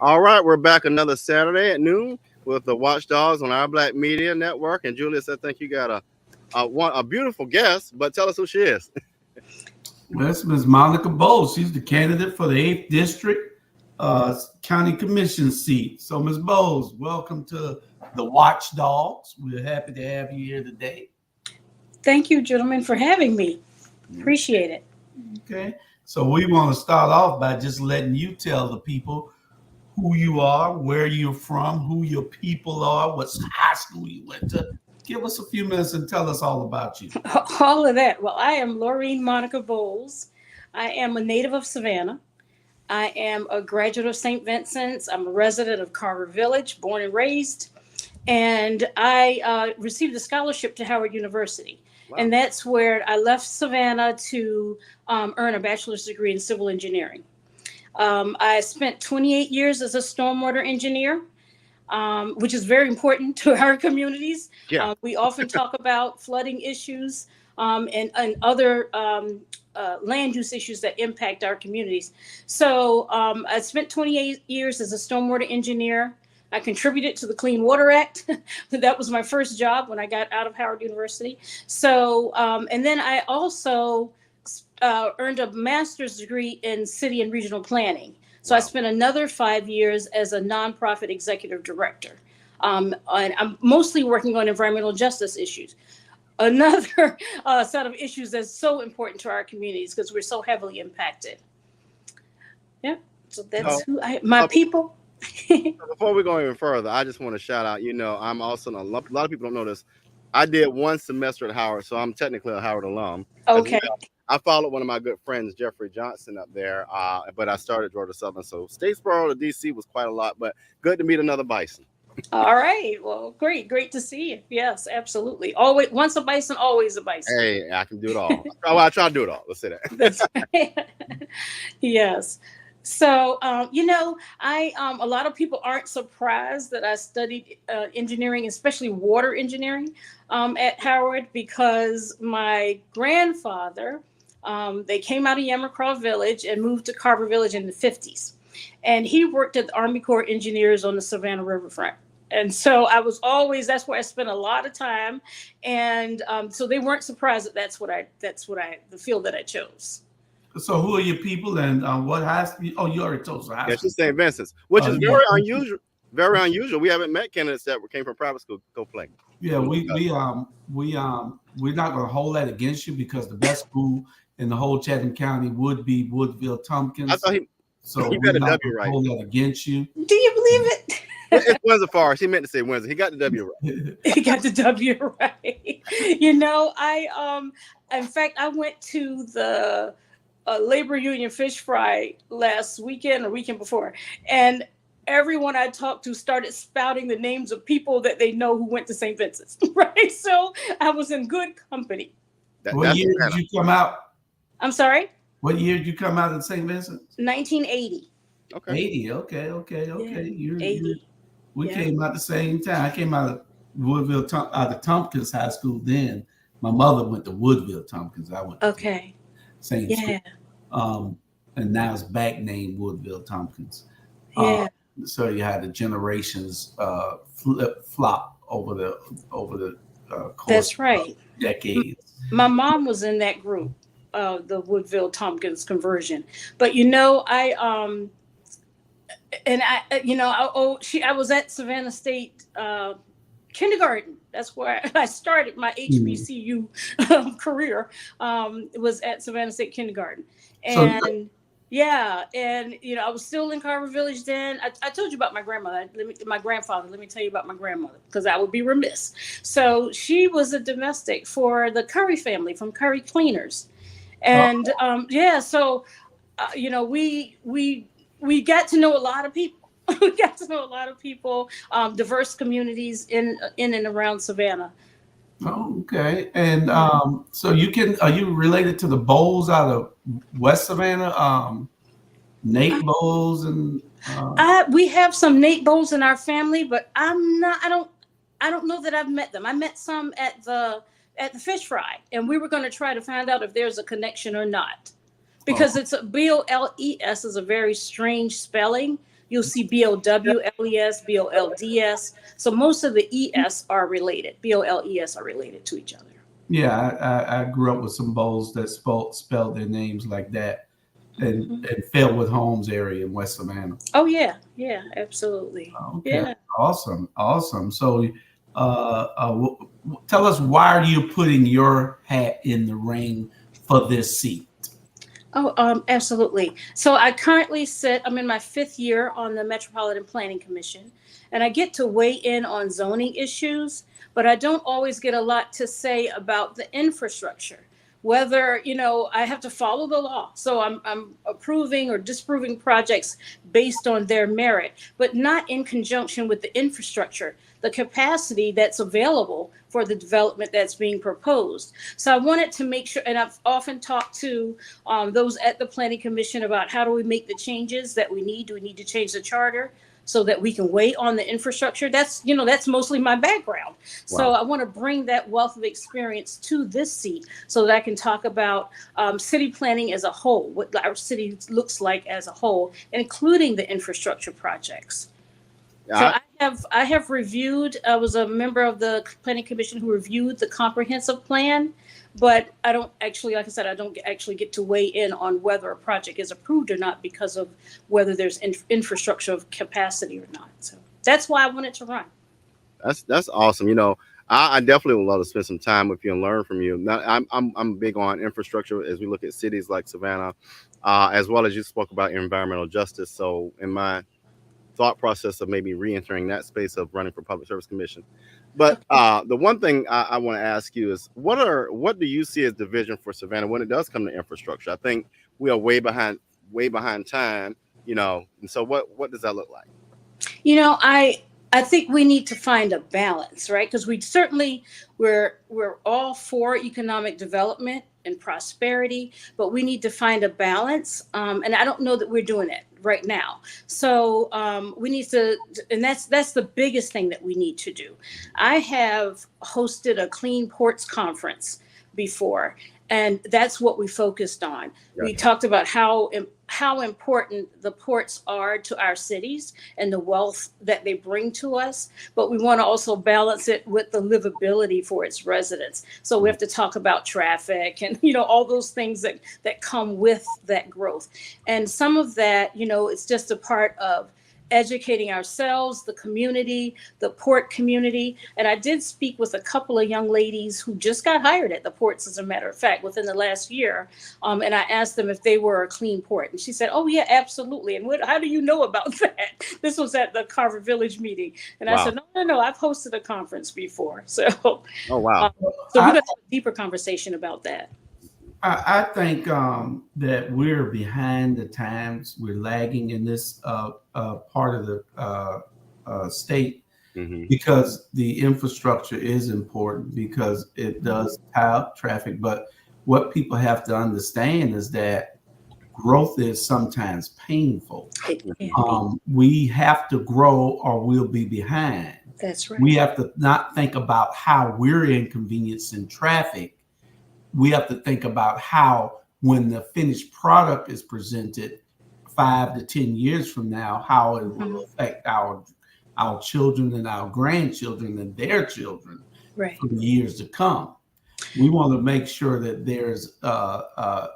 All right, we're back another Saturday at noon with the Watchdogs on our Black Media Network. And Julius, I think you got a beautiful guest, but tell us who she is. Well, that's Ms. Monica Boles. She's the candidate for the 8th District County Commission seat. So, Ms. Boles, welcome to the Watchdogs. We're happy to have you here today. Thank you, gentlemen, for having me. Appreciate it. Okay. So we want to start off by just letting you tell the people who you are, where you're from, who your people are, what high school you went to. Give us a few minutes and tell us all about you. All of that. Well, I am Laureen Monica Boles. I am a native of Savannah. I am a graduate of St. Vincent's. I'm a resident of Carver Village, born and raised. And I received a scholarship to Howard University. Wow. And that's where I left Savannah to earn a bachelor's degree in civil engineering. I spent 28 years as a stormwater engineer, which is very important to our communities. Yeah. We often talk about flooding issues and other land use issues that impact our communities. So I spent 28 years as a stormwater engineer. I contributed to the Clean Water Act. That was my first job when I got out of Howard University. So, and then I also earned a master's degree in city and regional planning. So wow. I spent another 5 years as a nonprofit executive director. And I'm mostly working on environmental justice issues. Another set of issues that's so important to our communities because we're so heavily impacted. Yeah, so that's my people. Before we go even further, I just want to shout out, I'm also, a lot of people don't know this. I did one semester at Howard, so I'm technically a Howard alum. Okay. Well. I followed one of my good friends, Jeffrey Johnson, up there, but I started Georgia Southern. So Statesboro to D.C. was quite a lot, but good to meet another Bison. All right. Well, great to see you. Yes, absolutely. Always, once a Bison, always a Bison. Hey, I can do it all. I try to do it all. Let's say that. That's right. Yes. So, a lot of people aren't surprised that I studied engineering, especially water engineering at Howard, because my grandfather, they came out of Yamacraw Village and moved to Carver Village in the 50s. And he worked at the Army Corps Engineers on the Savannah Riverfront. And so that's where I spent a lot of time. And so they weren't surprised that that's the field that I chose. So who are your people and what high school? Oh, you already told us high school. Yes, it's St. Vincent's, which is very unusual. Very unusual. We haven't met candidates that came from private school go play. Yeah, we're not going to hold that against you because the best school in the whole Chatham County would be Woodville Tompkins. I thought he got a W right. Hold that against you. Do you believe it? It's Windsor Forest. He meant to say Windsor. He got the W right. He got the W right. In fact, I went to the labor union fish fry last weekend or weekend before, and everyone I talked to started spouting the names of people that they know who went to St. Vincent's, right? So I was in good company. What year did you come out? I'm sorry? What year did you come out of St. Vincent's? 1980. Okay. 80, okay. Yeah, 80. We came out the same time. I came out of Woodville, out of Tompkins High School then. My mother went to Woodville Tompkins. I went to same school. And now it's back named Woodville Tompkins. Yeah. So you had the generations flop over the course. That's right. Of decades. My mom was in that group, the Woodville Tompkins conversion. But I was at Savannah State kindergarten. That's where I started my HBCU career. Was at Savannah State kindergarten, and I was still in Carver Village then. I told you about my grandmother. My grandfather. Let me tell you about my grandmother because I would be remiss. So she was a domestic for the Curry family from Curry Cleaners, and we got to know a lot of people. We got to know a lot of people, diverse communities in and around Savannah. Oh, okay. And so are you related to the Boles out of West Savannah? Nate Boles and we have some Nate Boles in our family, but I don't know that I've met them. I met some at the at the fish fry, and we were going to try to find out if there's a connection or not, because it's Boles is a very strange spelling. You'll see Bowles, Bolds. So most of the es are related. Boles are related to each other. Yeah, I grew up with some Boles that spelled their names like that, and fell with Holmes area in West Savannah. Oh yeah, absolutely. Okay, Yeah. awesome. So, tell us, why are you putting your hat in the ring for this seat? Oh, absolutely. So I'm in my 5th year on the Metropolitan Planning Commission, and I get to weigh in on zoning issues, but I don't always get a lot to say about the infrastructure. Whether, I have to follow the law. So I'm approving or disapproving projects based on their merit, but not in conjunction with the infrastructure, the capacity that's available for the development that's being proposed. So I wanted to make sure, and I've often talked to those at the Planning Commission about how do we make the changes that we need? Do we need to change the charter so that we can weigh on the infrastructure? That's mostly my background. Wow. So I want to bring that wealth of experience to this seat so that I can talk about city planning as a whole, what our city looks like as a whole, including the infrastructure projects. So I have reviewed, I was a member of the Planning Commission who reviewed the comprehensive plan, but I don't actually, like I said, I don't actually get to weigh in on whether a project is approved or not because of whether there's infrastructure of capacity or not. So that's why I wanted to run. That's awesome. I definitely would love to spend some time with you and learn from you. Now, I'm big on infrastructure as we look at cities like Savannah, as well as you spoke about environmental justice. So in my thought process of maybe re-entering that space of running for Public Service Commission. But the one thing I want to ask you is, what do you see as the vision for Savannah when it does come to infrastructure? I think we are way behind time, and so what does that look like? I think we need to find a balance, right? Because we're all for economic development and prosperity, but we need to find a balance. And I don't know that we're doing it right now. So we need to, and that's the biggest thing that we need to do. I have hosted a Clean Ports Conference before, and that's what we focused on. Yeah. We talked about how important the ports are to our cities and the wealth that they bring to us, but we want to also balance it with the livability for its residents. So we have to talk about traffic and, all those things that come with that growth. And some of that, it's just a part of educating ourselves, the community, the port community. And I did speak with a couple of young ladies who just got hired at the ports, as a matter of fact, within the last year. And I asked them if they were a clean port. And she said, oh, yeah, absolutely. And how do you know about that? This was at the Carver Village meeting. And wow. I said, no, I've hosted a conference before. So, oh, wow. So we're going to have a deeper conversation about that. I think that we're behind the times. We're lagging in this part of the state because the infrastructure is important, because it does tie up traffic. But what people have to understand is that growth is sometimes painful. We have to grow or we'll be behind. That's right. We have to not think about how we're inconveniencing traffic. We have to think about how, when the finished product is presented 5 to 10 years from now, how it will affect our children and our grandchildren and their children for the years to come. We want to make sure that there's not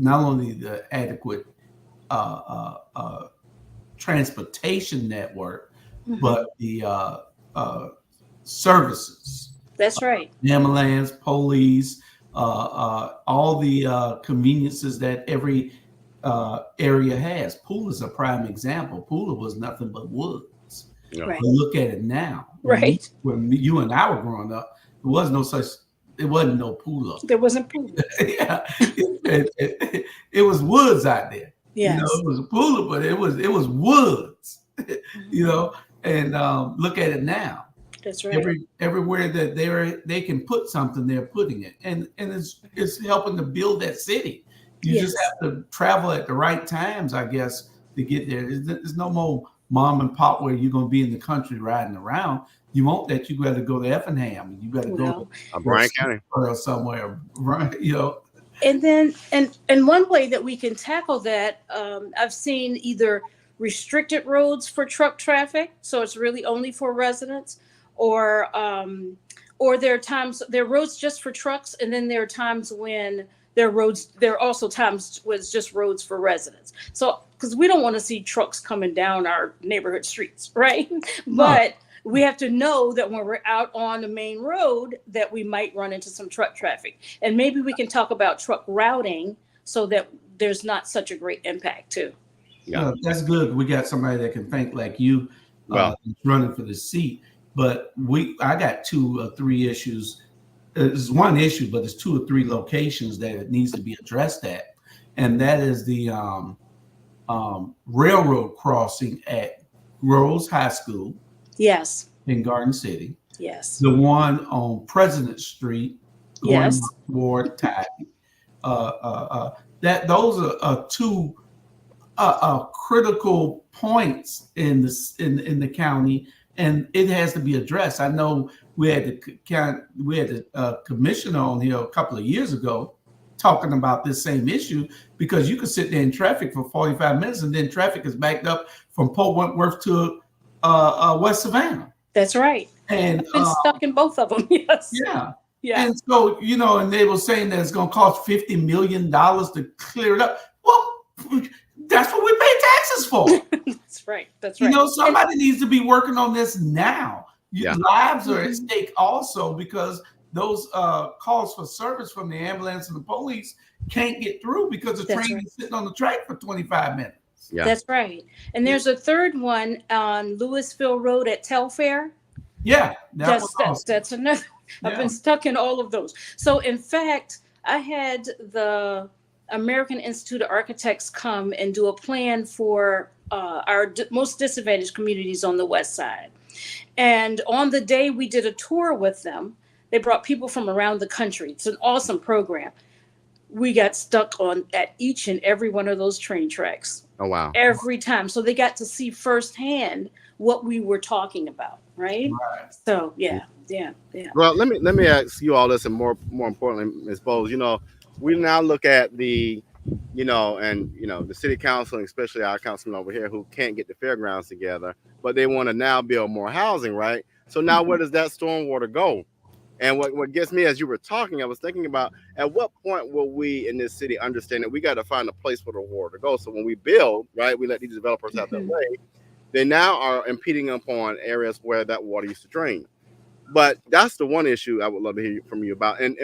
only the adequate transportation network, but the services. That's right. Ambulance, police, all the conveniences that every area has. Pooler is a prime example. Pooler was nothing but woods. Yeah. Right. But look at it now. Right. When you and I were growing up, there wasn't no Pooler. There wasn't Pooler. Yeah, it was woods out there. Yes. It was a Pooler, but it was woods. And look at it now. That's right. Everywhere that they can put something, they're putting it, and it's helping to build that city. You just have to travel at the right times, I guess, to get there. There's no more mom and pop where you're going to be in the country riding around. you want that, you got to go to Effingham. You got to go to Bryan County or somewhere, right? You know. And then, and one way that we can tackle that, I've seen either restricted roads for truck traffic, so it's really only for residents, or there are roads just for trucks, and then there are times when there are also times when it's just roads for residents. So, because we don't want to see trucks coming down our neighborhood streets, right? But we have to know that when we're out on the main road that we might run into some truck traffic. And maybe we can talk about truck routing so that there's not such a great impact too. Yeah, that's good. We got somebody that can think like you, running for the seat. But I got 2 or 3 issues. It's one issue, but there's 2 or 3 locations that it needs to be addressed at. And that is the railroad crossing at Rose High School. Yes. In Garden City. Yes. The one on President Street going toward Tide. Those are 2 critical points in the county, and it has to be addressed. I know we had the commissioner on here a couple of years ago talking about this same issue, because you could sit there in traffic for 45 minutes and then traffic is backed up from Port Wentworth to West Savannah. That's right. And I've been stuck in both of them. Yes. Yeah. Yeah. And so, and they were saying that it's going to cost $50 million to clear it up. Well, that's what we pay taxes for. That's right. That's right. Somebody needs to be working on this now. Lives are at stake also, because those calls for service from the ambulance and the police can't get through because the train is sitting on the track for 25 minutes. Yeah. That's right. And there's a third one on Louisville Road at Telfair. Yeah. That's another. I've been stuck in all of those. So in fact, I had the American Institute of Architects come and do a plan for our most disadvantaged communities on the West Side. And on the day we did a tour with them, they brought people from around the country. It's an awesome program. We got stuck at each and every one of those train tracks. Oh, wow. Every time. So they got to see firsthand what we were talking about. Right. So, yeah. Well, let me ask you all this, and more importantly, Ms. Boles, we now look at the city council, and especially our councilman over here, who can't get the fairgrounds together, but they want to now build more housing, right? So now where does that stormwater go? And what gets me, as you were talking, I was thinking about, at what point will we in this city understand that we got to find a place for the water to go? So when we build, right, we let these developers out that way, they now are impeding upon areas where that water used to drain. But that's the one issue I would love to hear from you about. And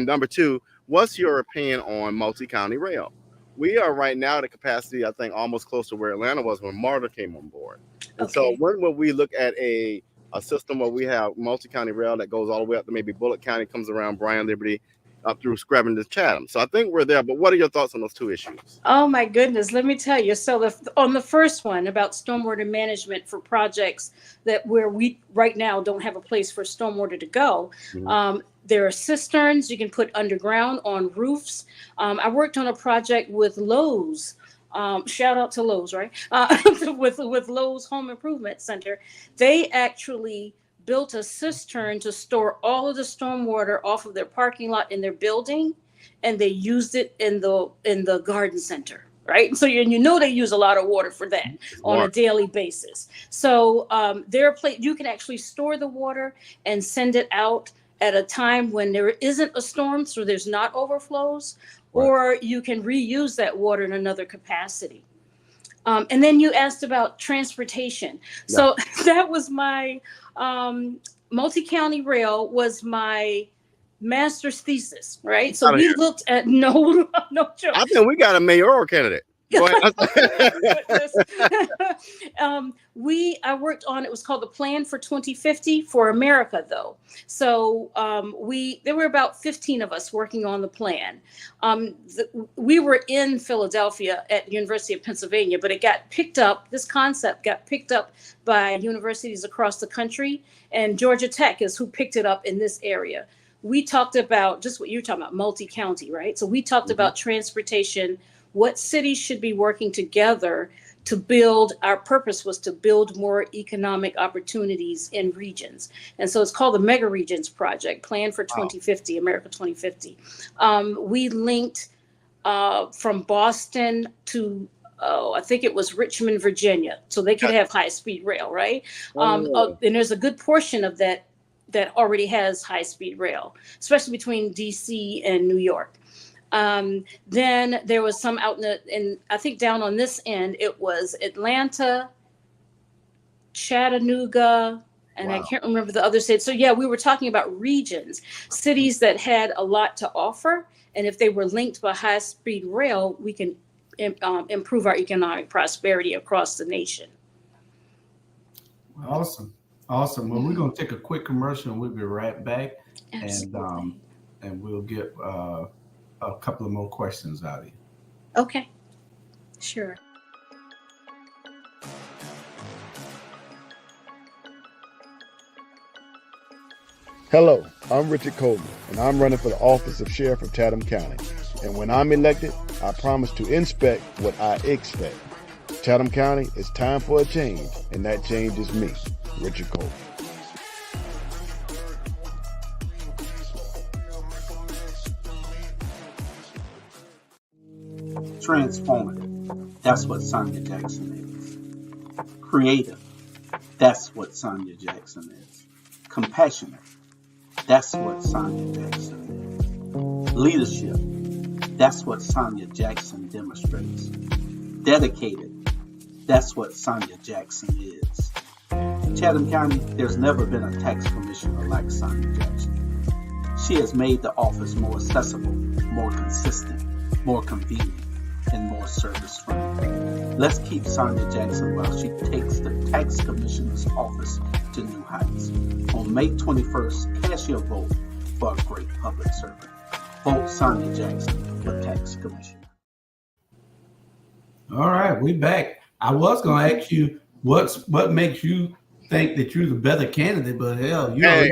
number 2, what's your opinion on multi-county rail? We are right now at a capacity, I think, almost close to where Atlanta was when MARTA came on board. And so when will we look at a system where we have multi-county rail that goes all the way up to maybe Bullitt County, comes around Bryan, Liberty, up through Scranton to Chatham? So I think we're there, but what are your thoughts on those 2 issues? Oh my goodness, let me tell you. So on the first one about stormwater management for projects where we right now don't have a place for stormwater to go, there are cisterns you can put underground on roofs. I worked on a project with Lowe's. Shout out to Lowe's, right? With Lowe's Home Improvement Center. They actually built a cistern to store all of the stormwater off of their parking lot in their building, and they used it in the garden center, right? So they use a lot of water for that on a daily basis. So you can actually store the water and send it out at a time when there isn't a storm, so there's not overflows, or you can reuse that water in another capacity. And then you asked about transportation. Yeah. So that was my multi-county rail was my master's thesis, right? So we looked at no joke. I think we got a mayoral candidate. I worked on, it was called the Plan for 2050 for America, though. So there were about 15 of us working on the plan. We were in Philadelphia at the University of Pennsylvania, but this concept got picked up by universities across the country, and Georgia Tech is who picked it up in this area. We talked about just what you're talking about, multi-county, right? So we talked about transportation, what cities should be working together to build, our purpose was to build more economic opportunities in regions. And so it's called the Mega Regions Project, Plan for 2050, America 2050. We linked from Boston to, I think it was Richmond, Virginia, so they could have high-speed rail, right? And there's a good portion of that already has high-speed rail, especially between DC and New York. Then there was some out in I think down on this end, it was Atlanta, Chattanooga, and I can't remember the other states. So yeah, we were talking about regions, cities that had a lot to offer. And if they were linked by high-speed rail, we can improve our economic prosperity across the nation. Awesome. Well, we're going to take a quick commercial and we'll be right back. Absolutely. And we'll get a couple of more questions out of you. Okay, sure. Hello, I'm Richard Coleman, and I'm running for the office of Sheriff of Chatham County. And when I'm elected, I promise to inspect what I expect. Chatham County, it's time for a change, and that change is me, Richard Coleman. Transformative, that's what Sonia Jackson is. Creative, that's what Sonia Jackson is. Compassionate, that's what Sonia Jackson is. Leadership, that's what Sonia Jackson demonstrates. Dedicated, that's what Sonia Jackson is. In Chatham County, there's never been a tax commissioner like Sonia Jackson. She has made the office more accessible, more consistent, more convenient, and more service-friendly. Let's keep Sonia Jackson while she takes the tax commissioner's office to new heights. On May 21st, cast your vote for a great public servant. Vote Sonia Jackson for tax commissioner. All right, we back. I was going to ask you what makes you think that you're the better candidate, but hell, right.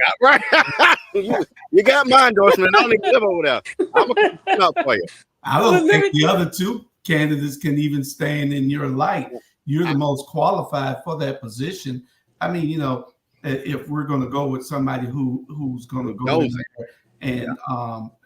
you got my endorsement. I don't need to live over there. I'm going to come up for you. I don't think the other two candidates can even stand in your light. You're the most qualified for that position. I mean, if we're going to go with somebody who's going to go in there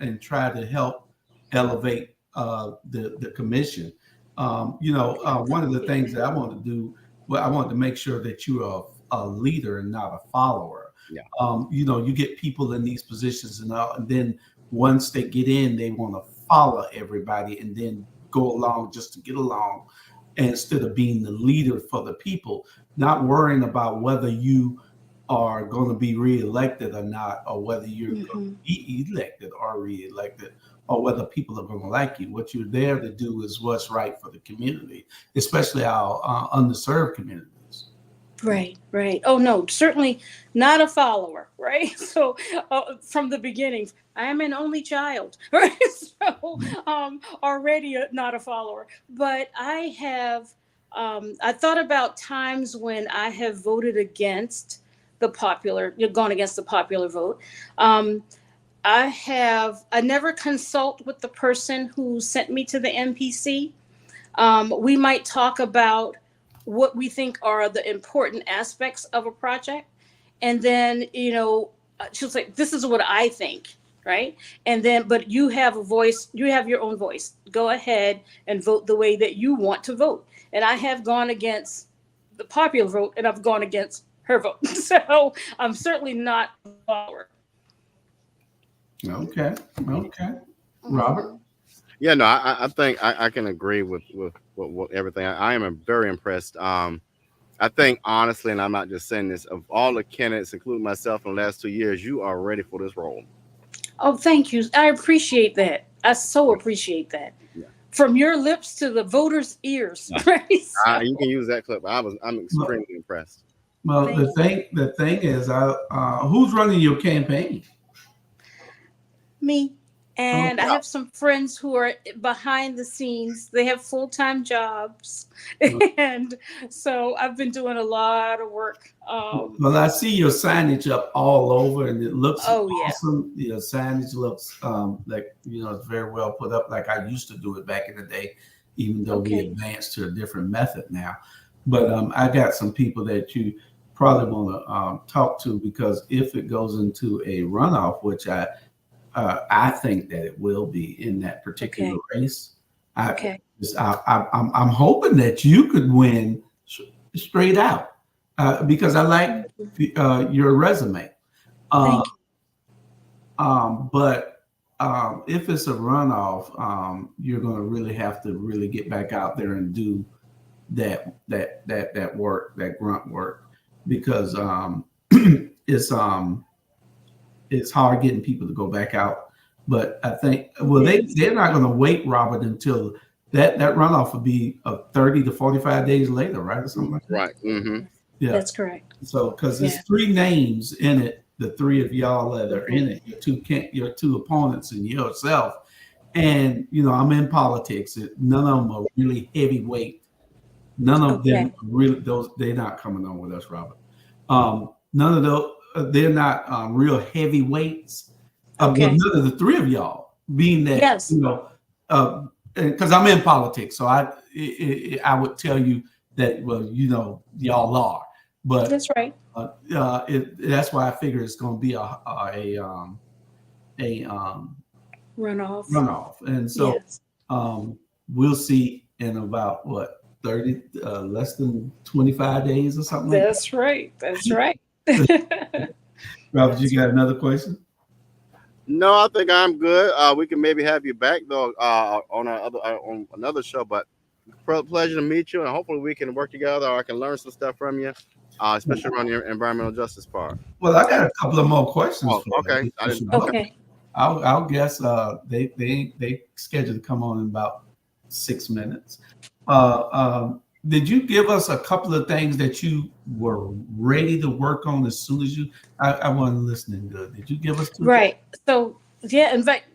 and try to help elevate the commission. One of the things that I want to do, I want to make sure that you're a leader and not a follower. Yeah. You get people in these positions and then once they get in, they want to follow everybody and then go along just to get along, instead of being the leader for the people, not worrying about whether you are going to be reelected or not, or whether you're going to be elected or reelected, or whether people are going to like you. What you're there to do is what's right for the community, especially our underserved communities. Right. Oh, no, certainly not a follower, right? So from the beginning, I am an only child, right? So already not a follower. But I have, I thought about times when I have voted against gone against the popular vote. I never consult with the person who sent me to the MPC. We might talk about what we think are the important aspects of a project. And then, she'll say, this is what I think, right? And then, but you have a voice, you have your own voice. Go ahead and vote the way that you want to vote. And I have gone against the popular vote and I've gone against her vote. So I'm certainly not a follower. Okay. Robert? Yeah, no, I think I can agree with everything. I am very impressed. I think honestly, and I'm not just saying this, of all the candidates, including myself, in the last 2 years, you are ready for this role. Oh, thank you. I appreciate that. I so appreciate that. Yeah. From your lips to the voters' ears. Right? You can use that clip. I'm extremely impressed. Well, the thing is, who's running your campaign? Me. And I have some friends who are behind the scenes. They have full-time jobs. And so I've been doing a lot of work. Well, I see your signage up all over and it looks awesome. Yeah. Your signage looks like, it's very well put up like I used to do it back in the day. even though we advanced to a different method now. But I got some people that you probably want to talk to, because if it goes into a runoff, which I think that it will be in that particular race, I'm hoping that you could win straight out, because I like your resume. Thank you. But if it's a runoff, you're going to really have to really get back out there and do that work, that grunt work, because it's hard getting people to go back out. But I think, well, they're not going to wait, Robert, until that runoff will be 30 to 45 days later, right, or something like that. Right. Mm-hmm. Yeah, that's correct. So because there's 3 names in it, the 3 of y'all that are in it, your two opponents and yourself. And I'm in politics. None of them are really heavyweight. None of them really, they're not coming on with us, Robert. None of those, they're not real heavyweights. But none of the 3 of y'all, being that because I'm in politics, so I would tell you that, well, y'all are. But that's right. That's why I figure it's going to be a runoff, and so we'll see in about 30, less than 25 days or something. That's right. That's right. Robert, you got another question? No, I think I'm good. We can maybe have you back though on another show. But pleasure to meet you, and hopefully we can work together, or I can learn some stuff from you, especially around your environmental justice part. Well, I got a couple of more questions. Okay. I'll guess they scheduled to come on in about 6 minutes. Did you give us a couple of things that you were ready to work on as soon as I wasn't listening good? Did you give us 2? Right. So in fact,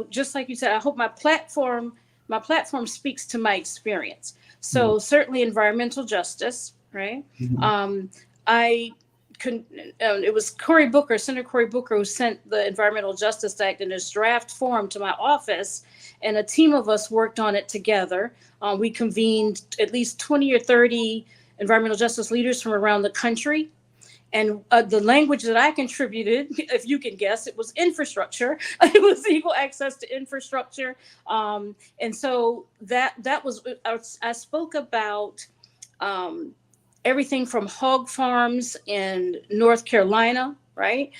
just like you said, I hope my platform speaks to my experience. So certainly environmental justice, right? Mm-hmm. It was Senator Cory Booker, who sent the Environmental Justice Act in its draft form to my office, and a team of us worked on it together. We convened at least 20 or 30 environmental justice leaders from around the country. And the language that I contributed, if you can guess, it was infrastructure. It was equal access to infrastructure. And so that was, I spoke about everything from hog farms in North Carolina, right?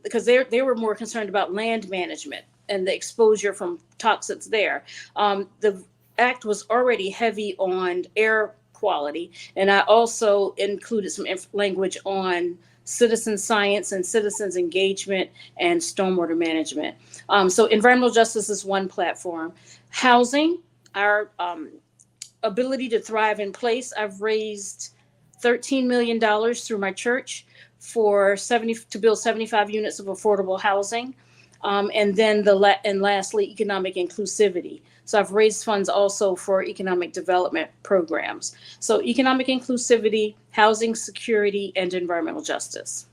Because they were more concerned about land management and the exposure from toxins there. The act was already heavy on air quality, and I also included some language on citizen science and citizens engagement and stormwater management. So environmental justice is one platform. Housing, our ability to thrive in place. I've raised $13 million through my church to build 75 units of affordable housing. And then lastly, economic inclusivity. So I've raised funds also for economic development programs. So economic inclusivity, housing security, and environmental justice.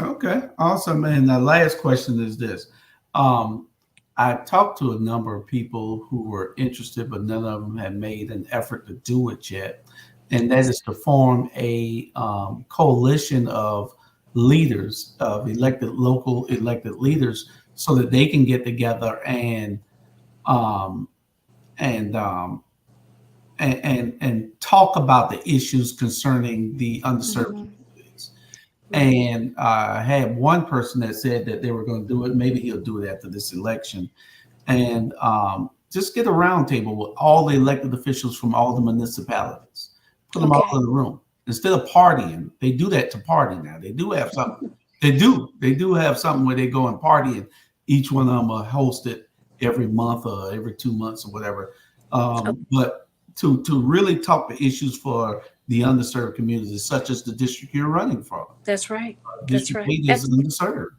Okay, awesome. And the last question is this. I talked to a number of people who were interested, but none of them had made an effort to do it yet. And that is to form a coalition of leaders, of local elected leaders, so that they can get together and talk about the issues concerning the underserved communities. And I had one person that said that they were going to do it. Maybe he'll do it after this election, and just get a roundtable with all the elected officials from all the municipalities. Put them all in the room instead of partying. They do that to party now. They do have something. They do have something where they go and party, and each one of them are hosted every month or every 2 months or whatever. But to really talk the issues for the underserved communities, such as the district you're running from. That's right. District 8 is underserved,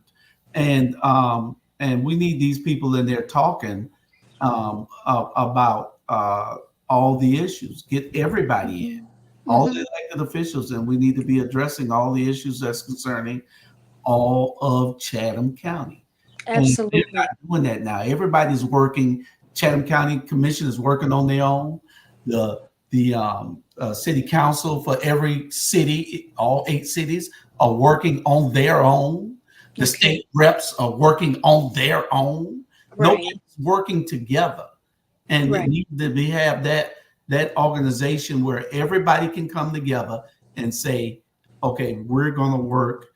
and we need these people in there talking about all the issues. Get everybody in, all the elected officials, and we need to be addressing all the issues that's concerning all of Chatham County. Absolutely. And they're not doing that now. Everybody's working Chatham County Commission is working on their own. The city council for every city, all 8 cities, are working on their own. The state reps are working on their own. Right. Nobody's working together. And we have that organization where everybody can come together and say, okay, we're going to work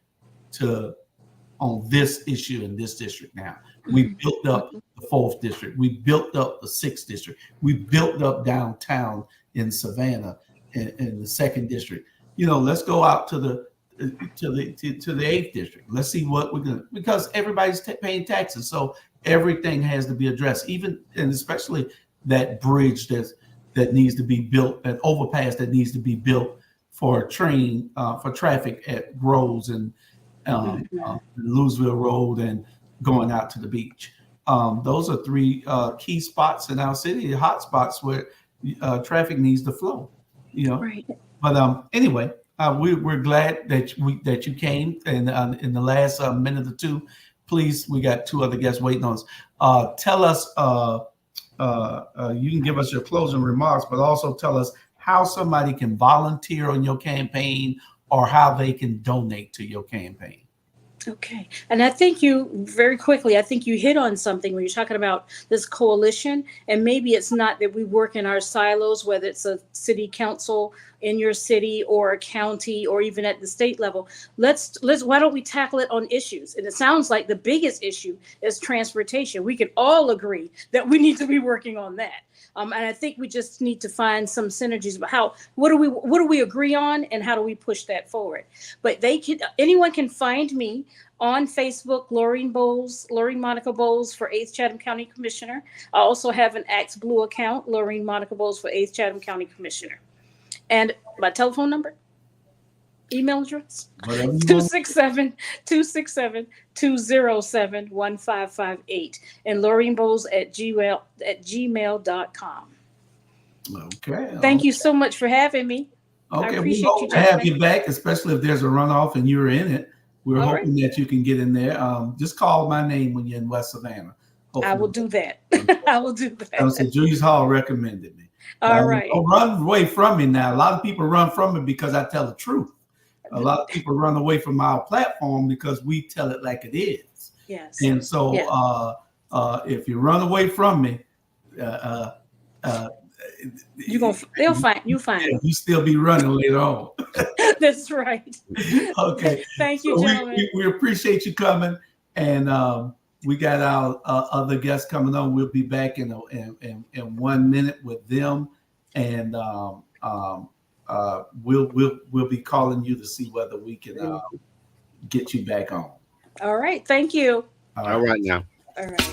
on this issue in this district now. We built up the 4th district. We built up the 6th district. We built up downtown in Savannah in the 2nd district. Let's go out to the 8th district. Let's see what we're going to, because everybody's paying taxes. So everything has to be addressed, even and especially that bridge that needs to be built, that overpass that needs to be built for traffic at Groves and Louisville Road and going out to the beach. Those are 3 key spots in our city, hot spots where traffic needs to flow. Right. But anyway, we're glad that you came, and in the last minute or 2, please, we got 2 other guests waiting on us. Tell us, you can give us your closing remarks, but also tell us how somebody can volunteer on your campaign or how they can donate to your campaign. Okay. And I think you hit on something when you're talking about this coalition, and maybe it's not that we work in our silos, whether it's a city council in your city or a county or even at the state level. Why don't we tackle it on issues? And it sounds like the biggest issue is transportation. We can all agree that we need to be working on that. And I think we just need to find some synergies about what do we agree on and how do we push that forward. But anyone can find me on Facebook, Laureen Monica Boles for 8th Chatham County Commissioner. I also have an Axe Blue account, Laureen Monica Boles for 8th Chatham County Commissioner. And my telephone number, email address, 267-207-1558, and Laureen Boles at gmail.com. Okay. Thank you so much for having me. Okay, we hope to have you back, especially if there's a runoff and you're in it. We're hoping that you can get in there. Just call my name when you're in West Savannah. Hopefully. I will do that. I will do that. So Julius Hall recommended me. All right. Don't run away from me now. A lot of people run from me because I tell the truth. A lot of people run away from our platform because we tell it like it is. Yes. And so if you run away from me, they'll find you. You still be running later on. That's right. Okay. Thank you, gentlemen. We appreciate you coming, and we got our other guests coming on. We'll be back in 1 minute with them, and we'll be calling you to see whether we can get you back on. All right. Thank you. All right now. All right.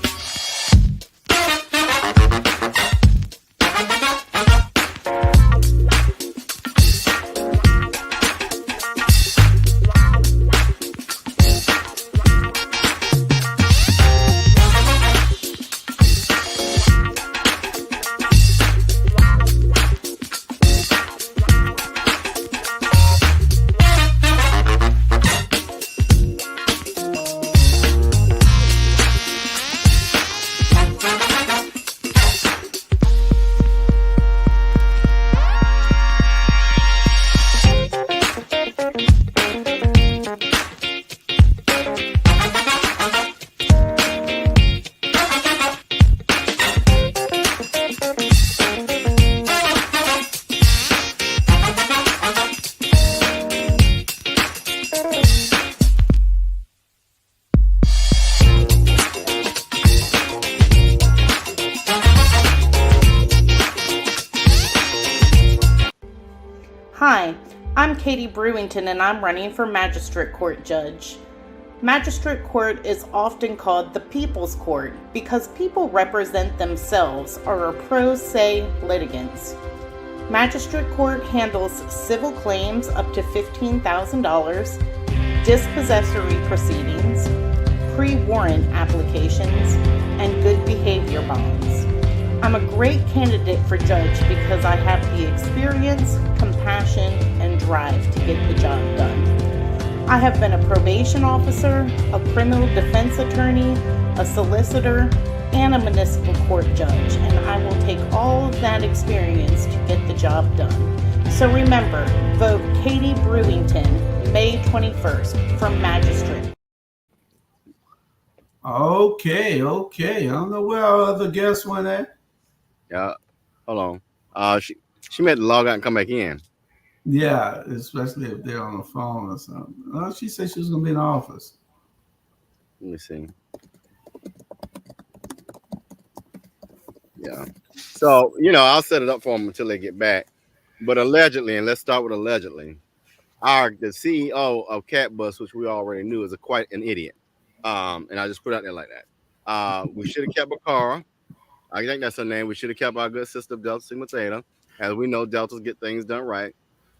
Hi, I'm Katie Brewington and I'm running for Magistrate Court Judge. Magistrate Court is often called the People's Court because people represent themselves or are pro se litigants. Magistrate Court handles civil claims up to $15,000, dispossessory proceedings, pre-warrant applications, and good behavior bonds. I'm a great candidate for judge because I have the experience, compassion, and drive to get the job done. I have been a probation officer, a criminal defense attorney, a solicitor, and a municipal court judge, and I will take all of that experience to get the job done. So remember, vote Katie Brewington, May 21st for magistrate. Okay. I don't know where our other guests went at. Yeah. Hold on. She meant to log out and come back in. Yeah, especially if they're on the phone or something. Oh, she said she was gonna be in the office. Let me see. Yeah. So, I'll set it up for them until they get back. But allegedly, and let's start with allegedly, the CEO of Catbus, which we already knew, is quite an idiot. And I just put it out there like that. We should have kept Bakara. I think that's her name. We should have kept our good sister Delta Sigma Theta. As we know, Deltas get things done right.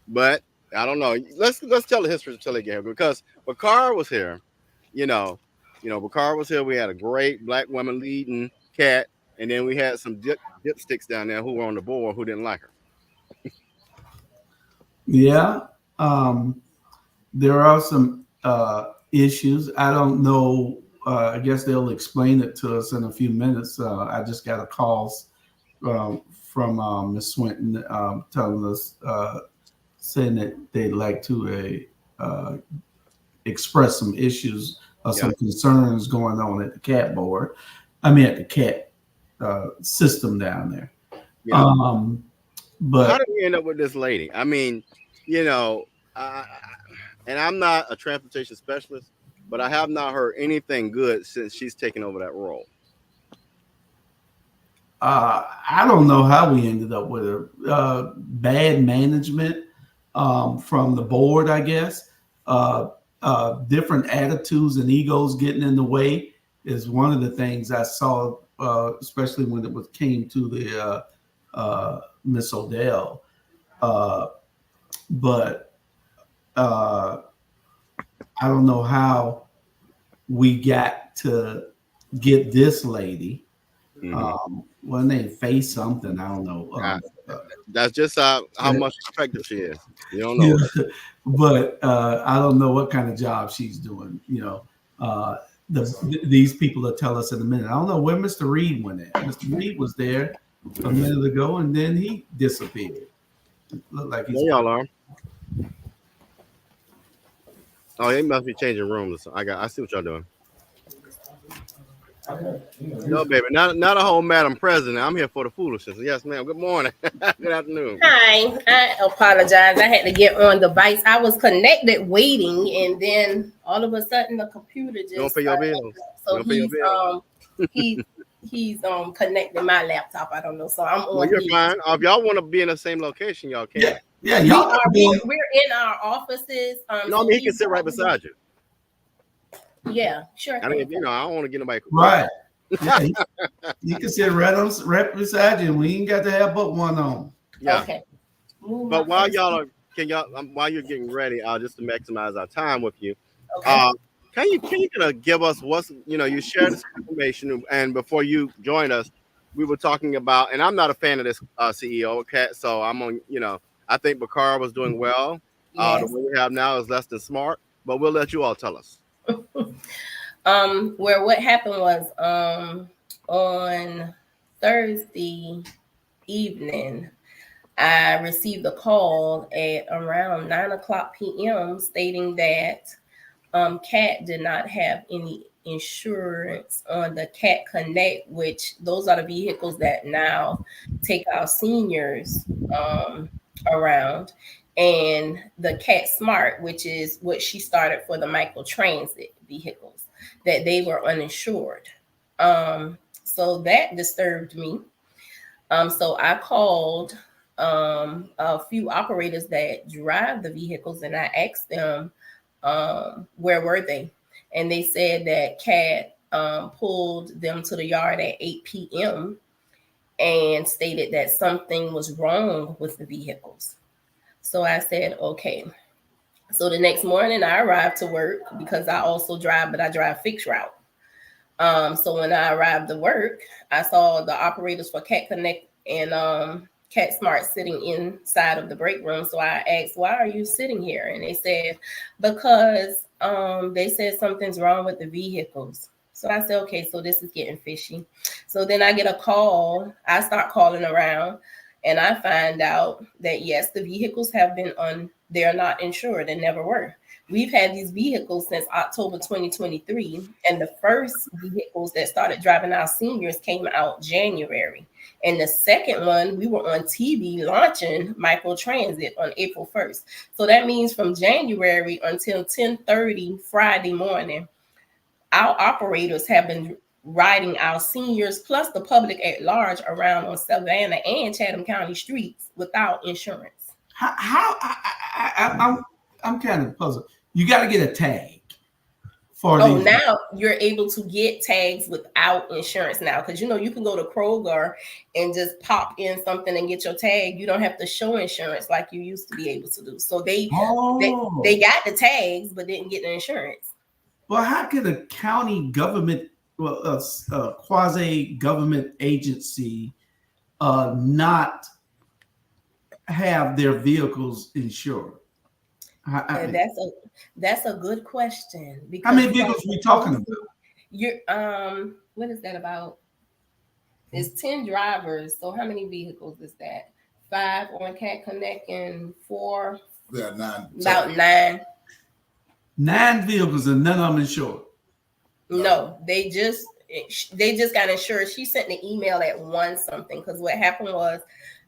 But I don't know. Let's tell the history until they get here, because Bakara was here. Bakara was here. We had a great black woman leading Cat, and then we had some dipsticks down there who were on the board who didn't like her. Yeah. There are some issues. I don't know. I guess they'll explain it to us in a few minutes. I just got a call from Ms. Swinton telling us, saying that they'd like to express some issues or some concerns going on at the CAT board. I mean, at the CAT system down there. Yeah. But how did we end up with this lady? I mean, and I'm not a transportation specialist, but I have not heard anything good since she's taken over that role. I don't know how we ended up with her. Bad management from the board, I guess. Different attitudes and egos getting in the way is one of the things I saw, especially when it came to the Miss Odell. But I don't know how we got to get this lady. Well, they face something. I don't know. That's just how much effective she is. You don't know. Yeah, but I don't know what kind of job she's doing. These people will tell us in a minute. I don't know where Mr. Reed went at. Mr. Reed was there a minute ago, and then he disappeared. Looked like he's. There y'all are. Oh, they must be changing rooms. I see what y'all doing. No, baby, not a whole Madam President. I'm here for the foolishness. Yes, ma'am. Good morning. Good afternoon. Hi. I apologize. I had to get on the device. I was connected waiting, and then all of a sudden the computer just don't pay your bills. So he's connecting my laptop. I don't know. So I'm on. Well, you're fine. If y'all want to be in the same location, y'all can. Yeah, y'all. We're in our offices. No, I mean, he can sit right beside you. Yeah, sure. I mean, I don't want to get nobody. Right. Yeah, you can sit right beside you. We ain't got to have but one on. Yeah. Okay. But while you're getting ready, just to maximize our time with you, okay. Can you give us what's you shared this information, and before you joined us, we were talking about, and I'm not a fan of this CEO Cat, so I'm on. I think Bakara was doing well. Yes. The one we have now is less than smart, but we'll let you all tell us. Where what happened was on Thursday evening, I received a call at around 9:00 p.m. stating that CAT did not have any insurance on the CAT Connect, which those are the vehicles that now take our seniors around, and the CAT Smart, which is what she started for the microtransit vehicles, that they were uninsured. So that disturbed me. So I called a few operators that drive the vehicles, and I asked them where were they, and they said that CAT pulled them to the yard at 8 p.m. and stated that something was wrong with the vehicles. So I said, okay. So the next morning I arrived to work because I also drive, but I drive fixed route. So when I arrived to work, I saw the operators for CAT Connect and CAT Smart sitting inside of the break room. So I asked, why are you sitting here? And they said, because they said something's wrong with the vehicles. So I said, okay, so this is getting fishy. So then I get a call. I start calling around and I find out that yes, the vehicles have been they're not insured and never were. We've had these vehicles since October 2023, and the first vehicles that started driving our seniors came out January. And the second one, we were on TV launching microtransit on April 1st. So that means from January until 10:30 Friday morning, our operators have been riding our seniors plus the public at large around on Savannah and Chatham County streets without insurance. I'm kind of puzzled. You got to get a tag for these. Now you're able to get tags without insurance now, because you can go to Kroger and just pop in something and get your tag. You don't have to show insurance like you used to be able to do. So they got the tags but didn't get the insurance. Well, how could a county government, a quasi-government agency, not have their vehicles insured? That's a good question. Because how many vehicles are we talking about? You're what is that about? It's 10 drivers. So how many vehicles is that? 5 on Cat Connect and 4. Yeah, 9. About 9. 9 vehicles and none of them insured. No, they just got insured. She sent an email at 1 something, because what happened was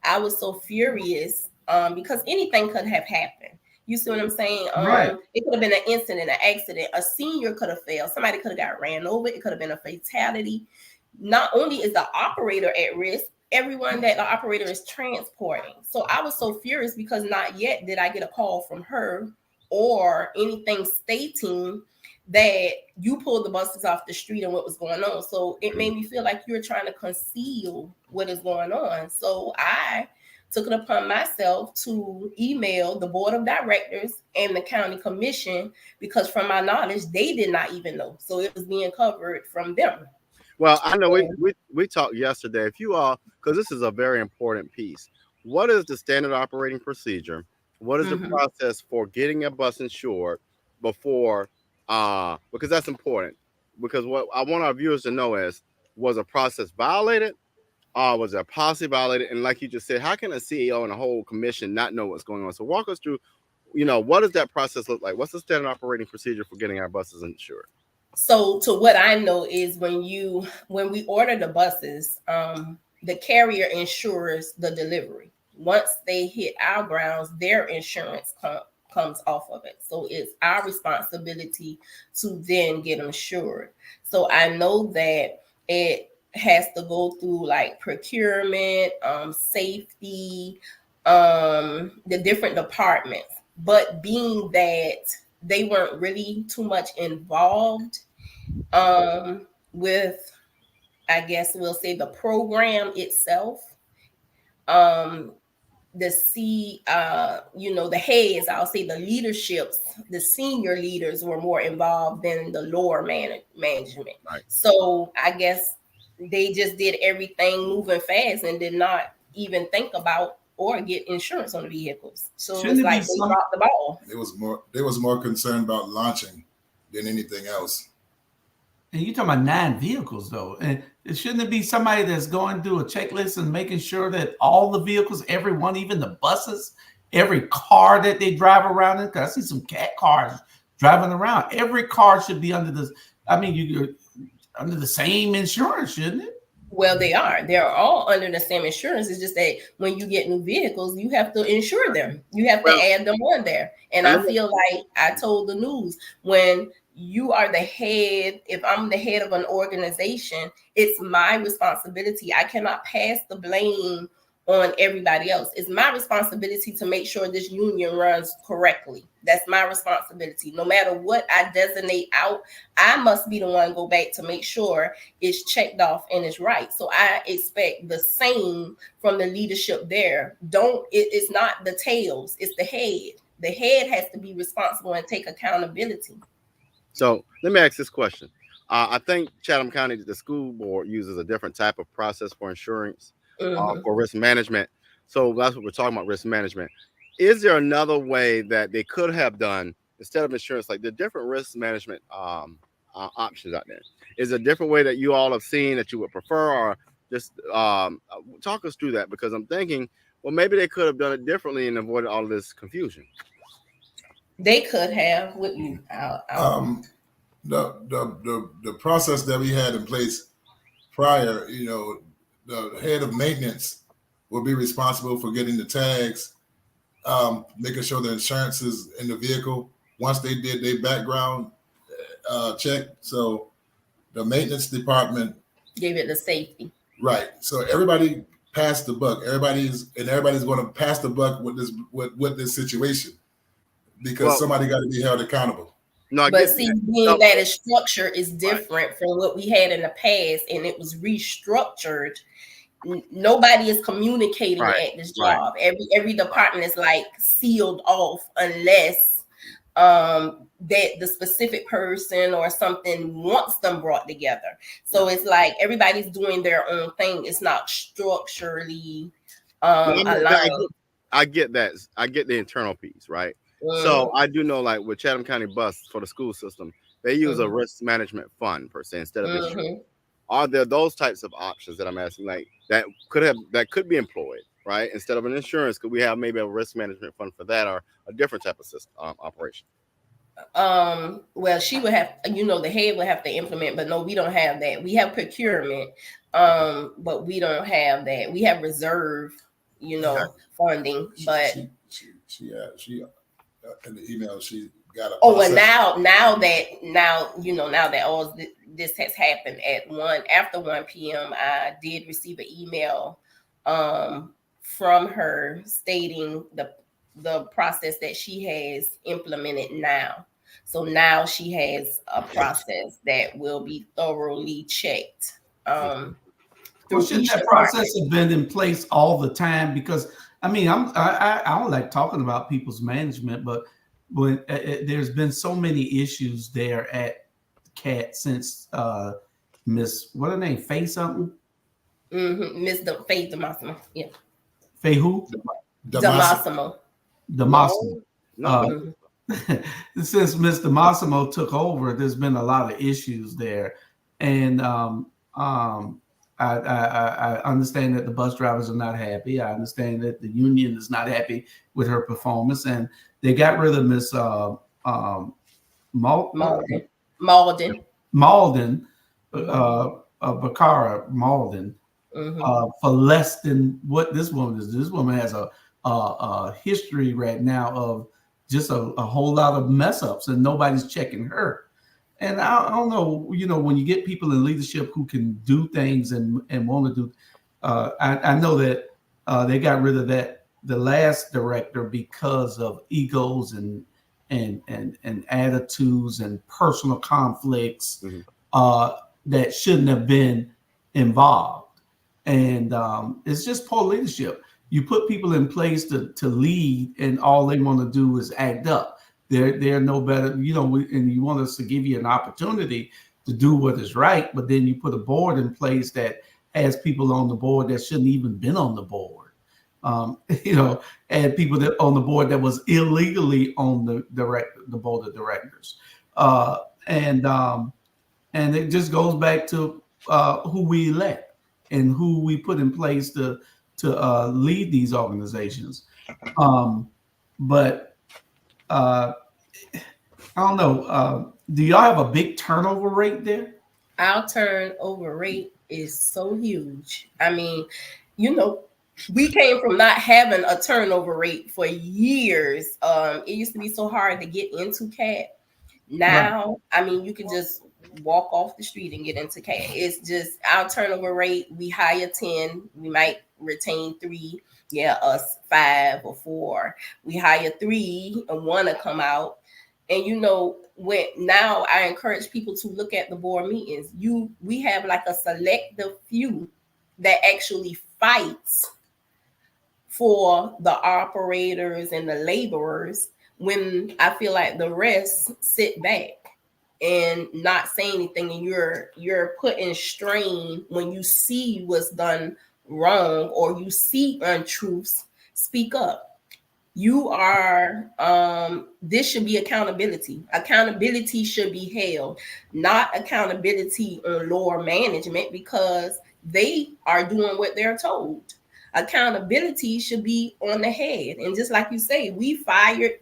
I was so furious because anything could have happened. You see what I'm saying? Right. It could have been an incident, an accident. A senior could have failed. Somebody could have got ran over. It could have been a fatality. Not only is the operator at risk, everyone that the operator is transporting. So I was so furious because not yet did I get a call from her or anything stating that you pulled the buses off the street and what was going on. So it made me feel like you're trying to conceal what is going on. So I took it upon myself to email the board of directors and the county commission, because from my knowledge, they did not even know. So it was being covered from them. Well, I know we talked yesterday. If you all, because this is a very important piece, what is the standard operating procedure? What is the process for getting a bus insured before, because that's important, because what I want our viewers to know is, was a process violated? Was there a policy violated? And like you just said, how can a CEO and a whole commission not know what's going on? So walk us through, what does that process look like? What's the standard operating procedure for getting our buses insured? So to what I know is when we order the buses, the carrier insures the delivery. Once they hit our grounds, their insurance comes off of it. So it's our responsibility to then get them insured. So I know that it has to go through like procurement, safety, the different departments. But being that they weren't really too much involved with, I guess we'll say, the program itself, the heads, I'll say the leaderships, the senior leaders were more involved than the lower management. Right. So I guess they just did everything moving fast and did not even think about or get insurance on the vehicles. So it's like they dropped the ball. They was more concerned about launching than anything else. And you're talking about 9 vehicles, though. And shouldn't it be somebody that's going through a checklist and making sure that all the vehicles, everyone, even the buses, every car that they drive around in? Because I see some cat cars driving around. Every car should be under you're under the same insurance, shouldn't it? Well, they are. They're all under the same insurance. It's just that when you get new vehicles, you have to insure them. You have to add them on there. And I feel like I told the news, when you are the head, if I'm the head of an organization, it's my responsibility. I cannot pass the blame on everybody else. It's my responsibility to make sure this union runs correctly. That's my responsibility. No matter what I designate out, I must be the one to go back to make sure it's checked off and it's right. So I expect the same from the leadership there. It's not the tails, it's the head. The head has to be responsible and take accountability. So let me ask this question. I think Chatham County, the school board, uses a different type of process for insurance. For risk management. So that's what we're talking about, risk management. Is there another way that they could have done, instead of insurance, like the different risk management options out there. Is there a different way that you all have seen that you would prefer, or just talk us through that? Because I'm thinking, well, maybe they could have done it differently and avoided all of this confusion. They could have with you. The process that we had in place prior, the head of maintenance will be responsible for getting the tags, making sure the insurance is in the vehicle. Once they did their background check, so the maintenance department gave it the safety. Right. So everybody passed the buck. Everybody's going to pass the buck with this situation, because somebody got to be held accountable. No, but see, being that a structure is different from what we had in the past, and it was restructured. Nobody is communicating at this job. Every department is like sealed off unless that the specific person or something wants them brought together. So it's like everybody's doing their own thing. It's not structurally aligned. I get that. I get the internal piece, right? So I do know, like with Chatham County Bus for the school system, they use a risk management fund per se instead of insurance. Are there those types of options that I'm asking, like that could be employed, right? Instead of an insurance, could we have maybe a risk management fund for that, or a different type of system operation? Well, she would have, the head would have to implement, but no, we don't have that. We have procurement, but we don't have that. We have reserve, funding, but she in the email she got a now that all this has happened after 1 p.m. I did receive an email from her stating the process that she has implemented now. So now she has a process that will be thoroughly checked. Well, shouldn't that process have been in place all the time? Because I don't like talking about people's management, but when there's been so many issues there at CAT since Miss, what her name, Faye something? Miss Faye DeMassimo. Yeah. Faye who? DeMassimo. DeMassimo. Since Miss DeMassimo took over, there's been a lot of issues there, and I understand that the bus drivers are not happy. I understand that the union is not happy with her performance, and they got rid of Miss Malden. Bakara Malden, for less than what this woman is. This woman has a history right now of just a whole lot of mess ups, and nobody's checking her. And I don't know, when you get people in leadership who can do things and want to do, I know that they got rid of the last director because of egos and attitudes and personal conflicts that shouldn't have been involved. And it's just poor leadership. You put people in place to lead, and all they want to do is act up. They're no better, and you want us to give you an opportunity to do what is right, but then you put a board in place that has people on the board that shouldn't even been on the board. And people that on the board that was illegally on the board of directors. And it just goes back to who we elect and who we put in place to lead these organizations. But I don't know. Do y'all have a big turnover rate there? Our turnover rate is so huge. We came from not having a turnover rate for years. It used to be so hard to get into CAT. Now, you can just walk off the street and get into CAT. It's just our turnover rate. We hire 10, we might retain 3. Yeah, us 5 or 4. We hire 3 and 1 to come out. And now I encourage people to look at the board meetings. We have like a selective few that actually fights for the operators and the laborers, when I feel like the rest sit back and not say anything, and you're put in strain when you see what's done wrong or you see untruths. Speak up. You are, this should be accountability. Accountability should be held, not accountability on lower management because they are doing what they're told. Accountability should be on the head. And just like you say, we fired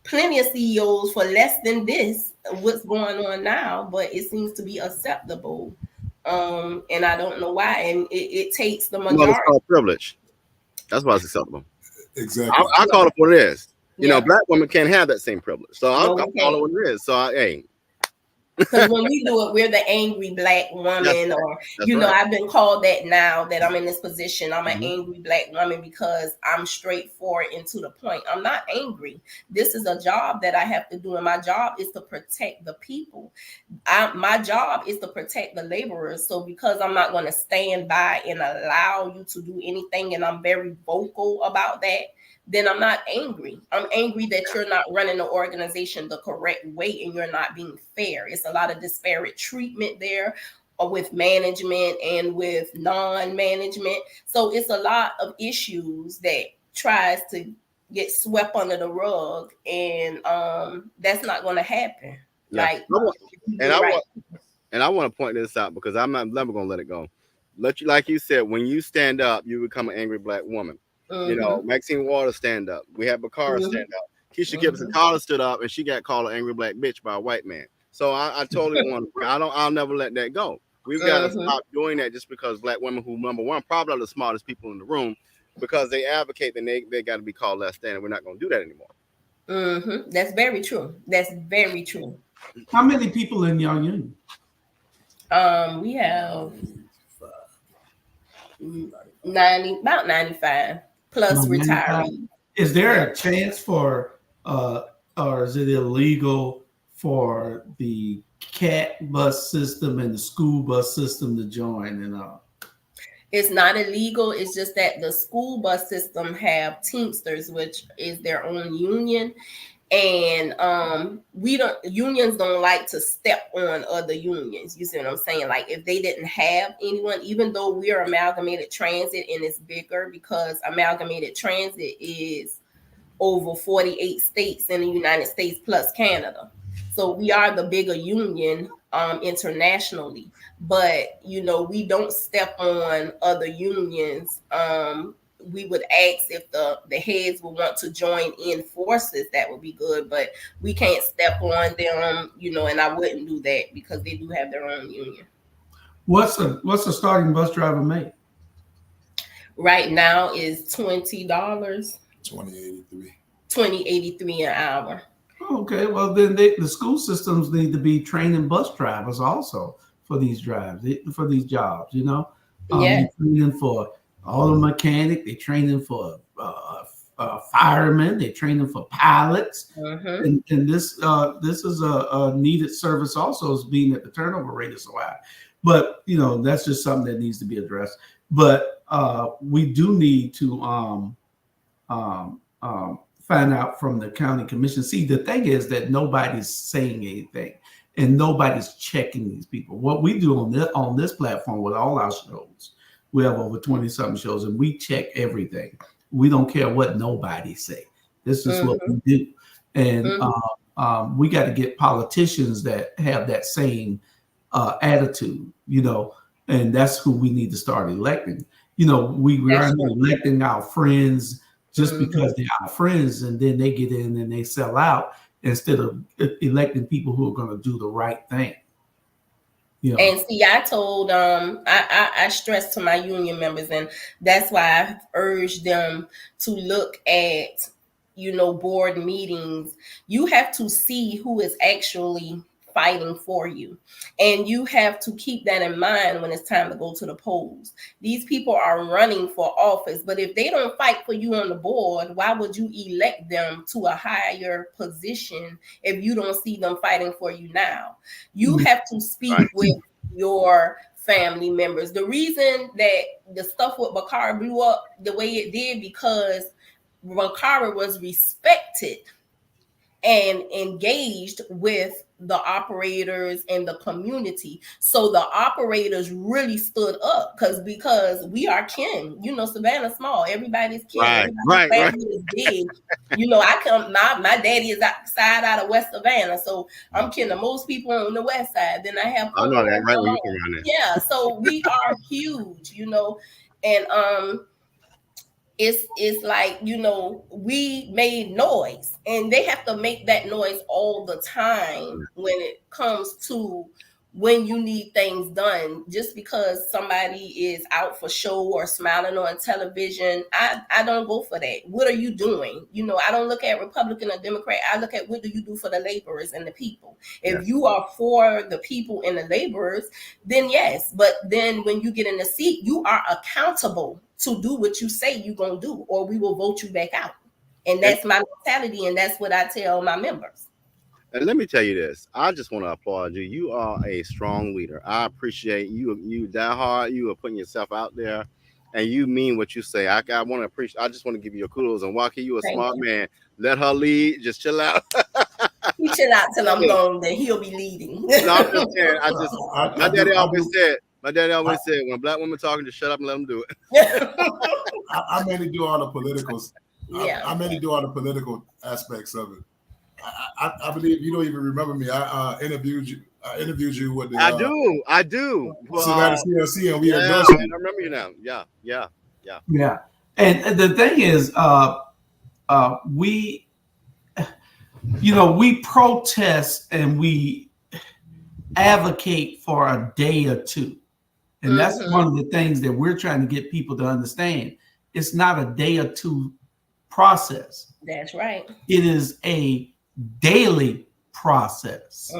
plenty of CEOs for less than this, what's going on now, but it seems to be acceptable. And I don't know why. And it takes the Well, it's majority. called privilege. That's why it's acceptable. Exactly. I call it what it is. You know, Yeah. black women can't have that same privilege. So No, I'll we call it can't. what it is. So hey, Because when we do it, we're the angry black woman, That's or that's right. I've been called that now that I'm in this position. I'm an Mhm. angry black woman because I'm straightforward and to the point. I'm not angry. This is a job that I have to do, and my job is to protect the people. My job is to protect the laborers. So because I'm not going to stand by and allow you to do anything, and I'm very vocal about that, then I'm not angry. I'm angry that you're not running the organization the correct way and you're not being fair. It's a lot of disparate treatment there with management and with non-management. So it's a lot of issues that tries to get swept under the rug, and that's not going to happen. Yeah. Like, And I want to point this out because I'm never gonna let it go. Like you said, when you stand up, you become an angry black woman. You know, Maxine Waters stand up. We had Bakara stand up. Keisha Gibson Carter stood up, and she got called an angry black bitch by a white man. So I totally want. I'll never let that go. We've got to stop doing that just because black women, who number one probably are the smartest people in the room, because they advocate and they got to be called less than. And we're not going to do that anymore. That's very true. That's very true. How many people in your union? We have about 95 plus retirees. Is there a chance for, or is it illegal for the CAT bus system and the school bus system to join and all? It's not illegal. It's just that the school bus system have Teamsters, which is their own union. And unions don't like to step on other unions. You see what I'm saying? Like if they didn't have anyone, even though we're Amalgamated Transit and it's bigger because Amalgamated Transit is over 48 states in the United States plus Canada. So we are the bigger union internationally, but we don't step on other unions. We would ask if the heads would want to join in forces. That would be good, but we can't step on them, and I wouldn't do that because they do have their own union. What's a starting bus driver make? Right now is $20. $20.83 an hour. Okay, well then the school systems need to be training bus drivers also for these jobs. Yeah. Training for all the mechanic. They training for firemen. They training for pilots. And this is a needed service also, as being that the turnover rate is so high. But that's just something that needs to be addressed. But we do need to find out from the county commission. See, the thing is that nobody's saying anything and nobody's checking these people. What we do on this platform with all our shows, we have over 20-something shows, and we check everything. We don't care what nobody say. This is what we do. And we got to get politicians that have that same attitude, and that's who we need to start electing. We aren't electing our friends just because they're our friends, and then they get in and they sell out instead of electing people who are going to do the right thing. And see, I told I stressed to my union members, and that's why I urged them to look at board meetings. You have to see who is actually fighting for you, and you have to keep that in mind when it's time to go to the polls. These people are running for office, but if they don't fight for you on the board, why would you elect them to a higher position if you don't see them fighting for you now? You have to speak with your family members. The reason that the stuff with Bakara blew up the way it did, because Bakara was respected and engaged with the operators and the community. So the operators really stood up because we are kin. Savannah's small. Everybody's kin. Everybody's family is big. My daddy is out of West Savannah, so I'm kin to most people on the west side. Then I have I know that right when you come around there. Yeah, so we are huge, and it's like, we made noise, and they have to make that noise all the time when it comes to when you need things done. Just because somebody is out for show or smiling on television, I don't go for that. What are you doing? I don't look at Republican or Democrat. I look at what do you do for the laborers and the people. If you are for the people and the laborers, then yes. But then when you get in the seat, you are accountable to do what you say you're going to do, or we will vote you back out. And that's my mentality, and that's what I tell my members. And let me tell you this, I just want to applaud you. You are a strong leader. I appreciate you. You that hard. You are putting yourself out there, and you mean what you say. I want to appreciate. I just want to give you a kudos. And Waki, you a smart man. Let her lead. Just chill out. He chill out till I'm gone. Then he'll be leading. No, I'm just saying. My daddy always said. When a black woman talking, just shut up and let them do it. I mainly do all the politicals. Yeah. I mainly do all the political aspects of it. I believe you don't even remember me. I interviewed you with the. I do. Savannah CLC, and we endorsed you. I remember you now. Yeah. And the thing is, we protest and we advocate for a day or two, and that's one of the things that we're trying to get people to understand. It's not a day or two process. That's right. It is a daily process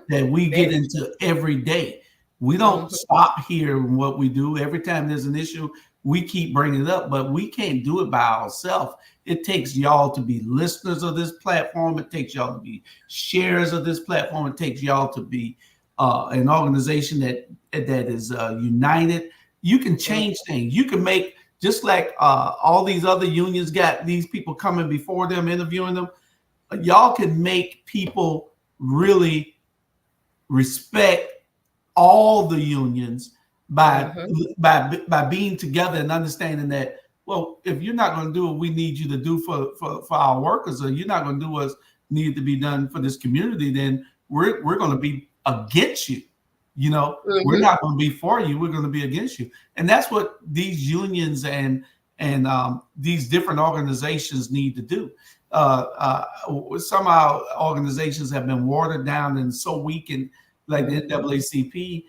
that we get into every day. We don't stop here in what we do. Every time there's an issue, we keep bringing it up, but we can't do it by ourselves. It takes y'all to be listeners of this platform. It takes y'all to be sharers of this platform. It takes y'all to be an organization that is united. You can change things. You can make, just like all these other unions got these people coming before them, interviewing them. Y'all can make people really respect all the unions by being together and understanding that, well, if you're not going to do what we need you to do for our workers, or you're not going to do what's needed to be done for this community, then we're going to be against you. We're not going to be for you. We're going to be against you. And that's what these unions and these different organizations need to do. Some of our organizations have been watered down and so weak, and like the NAACP.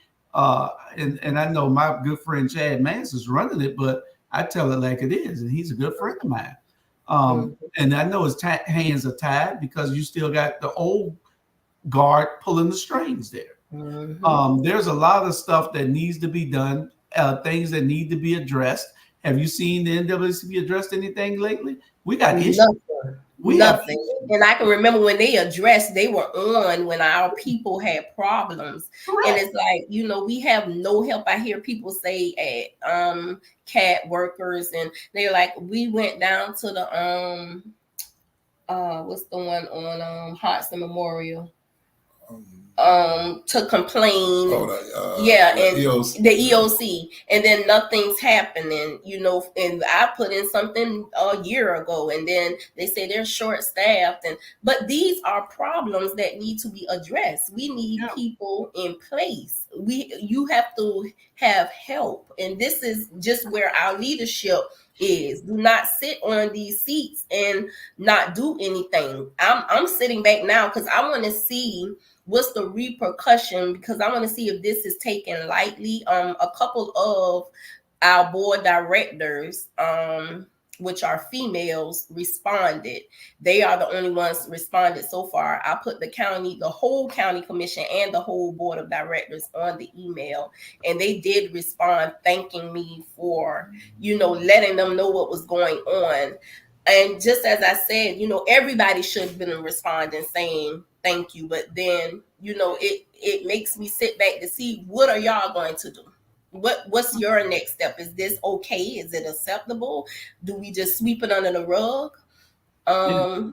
And I know my good friend Chad Mance is running it, but I tell it like it is, and he's a good friend of mine. And I know his hands are tied because you still got the old guard pulling the strings there. There's a lot of stuff that needs to be done, things that need to be addressed. Have you seen the NAACP addressed anything lately? We got issues. Nothing. And I can remember when they addressed, they were on when our people had problems. Correct. And it's like, we have no help. I hear people say at CAT workers, and they're like, we went down to the what's the one on Hudson Memorial to complain. The EOC, and then nothing's happening, and I put in something a year ago, and then they say they're short staffed, but these are problems that need to be addressed. We need people in place. You have to have help, and this is just where our leadership is. Do not sit on these seats and not do anything. I'm sitting back now because I want to see what's the repercussion, because I want to see if this is taken lightly. A couple of our board directors, which are females, responded. They are the only ones responded so far. I put the whole county commission and the whole board of directors on the email, and they did respond, thanking me for, letting them know what was going on. And just as I said, everybody should have been responding saying thank you. But then, it makes me sit back to see, what are y'all going to do? What's your next step? Is this okay? Is it acceptable? Do we just sweep it under the rug? I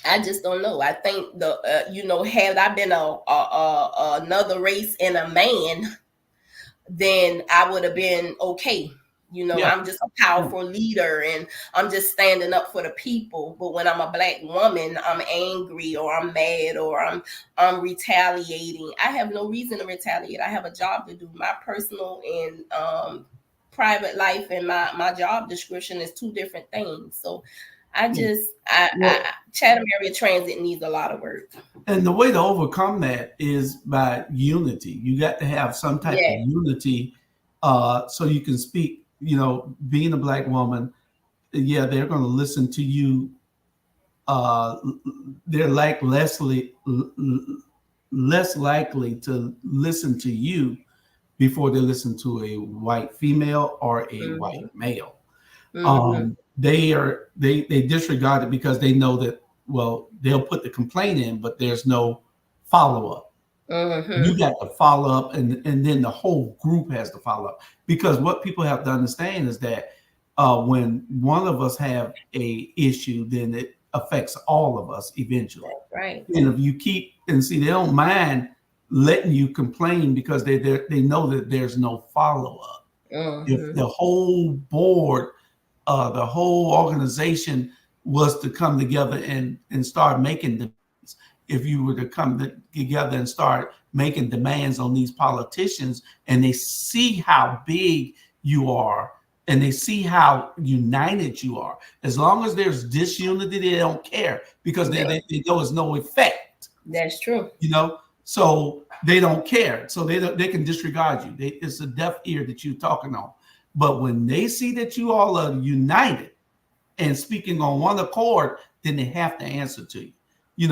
I just don't know. I think had I been another race and a man, then I would have been okay. I'm just a powerful leader and I'm just standing up for the people. But when I'm a Black woman, I'm angry or I'm mad or I'm retaliating. I have no reason to retaliate. I have a job to do. My personal and private life and my job description is two different things. So Chatham Area Transit needs a lot of work. And the way to overcome that is by unity. You got to have some type of unity so you can speak. Being a Black woman, they're going to listen to you. They're less likely to listen to you before they listen to a white female or a white male. They disregard it because they know that, well, they'll put the complaint in, but there's no follow-up. You got to follow up, and then the whole group has to follow up. Because what people have to understand is that when one of us have a issue, then it affects all of us eventually. Right. And if you keep and see, they don't mind letting you complain because they know that there's no follow-up. If the whole board, the whole organization was to come together and start making demands, if you were to come together and start making demands on these politicians, and they see how big you are and they see how united you are, as long as there's disunity, they don't care because they know it's no effect. That's true. So they don't care. So they can disregard you. It's a deaf ear that you're talking on. But when they see that you all are united and speaking on one accord, then they have to answer to you.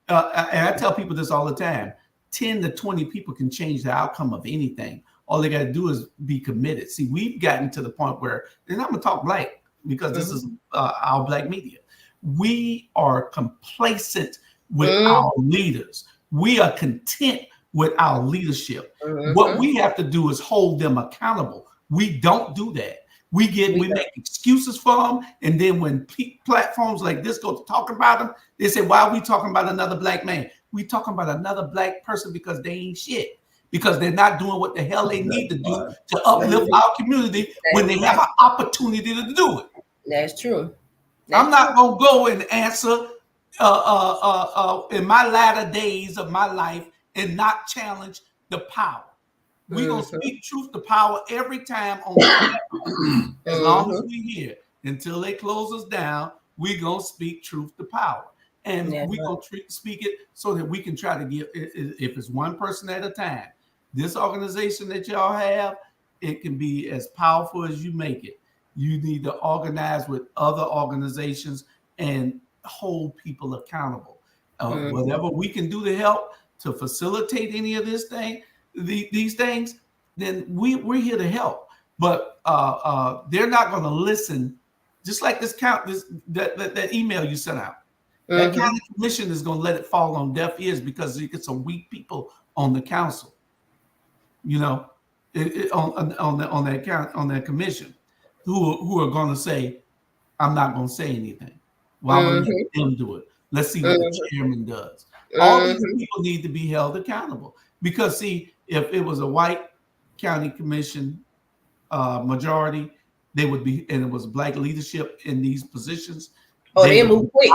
And I tell people this all the time: 10 to 20 people can change the outcome of anything. All they got to do is be committed. See, we've gotten to the point where, and I'm gonna talk Black because this is our Black media. We are complacent with our leaders. We are content with our leadership. What we have to do is hold them accountable. We don't do that. We make excuses for them, and then when platforms like this go to talk about them, they say, "Why are we talking about another Black man?" We talking about another Black person because they ain't shit. Because they're not doing what the hell they need to do to uplift our community when they have an opportunity to do it. That's true. I'm not gonna go and answer in my latter days of my life and not challenge the power. We're going to speak truth to power every time on the platform. As long as we're here, until they close us down, we're going to speak truth to power. And we're going to speak it so that we can try to give, if it's one person at a time, this organization that y'all have, it can be as powerful as you make it. You need to organize with other organizations and hold people accountable. Whatever we can do to help to facilitate any of this thing, these things, then we're here to help. But they're not going to listen. Just like that email you sent out. That county commission is going to let it fall on deaf ears because you get some weak people on the council. On that commission, who are going to say, "I'm not going to say anything. Well, I'm going to let them do it. Let's see what the chairman does." All these people need to be held accountable because, see, if it was a white county commission majority, they would be, and it was Black leadership in these positions. They move quick.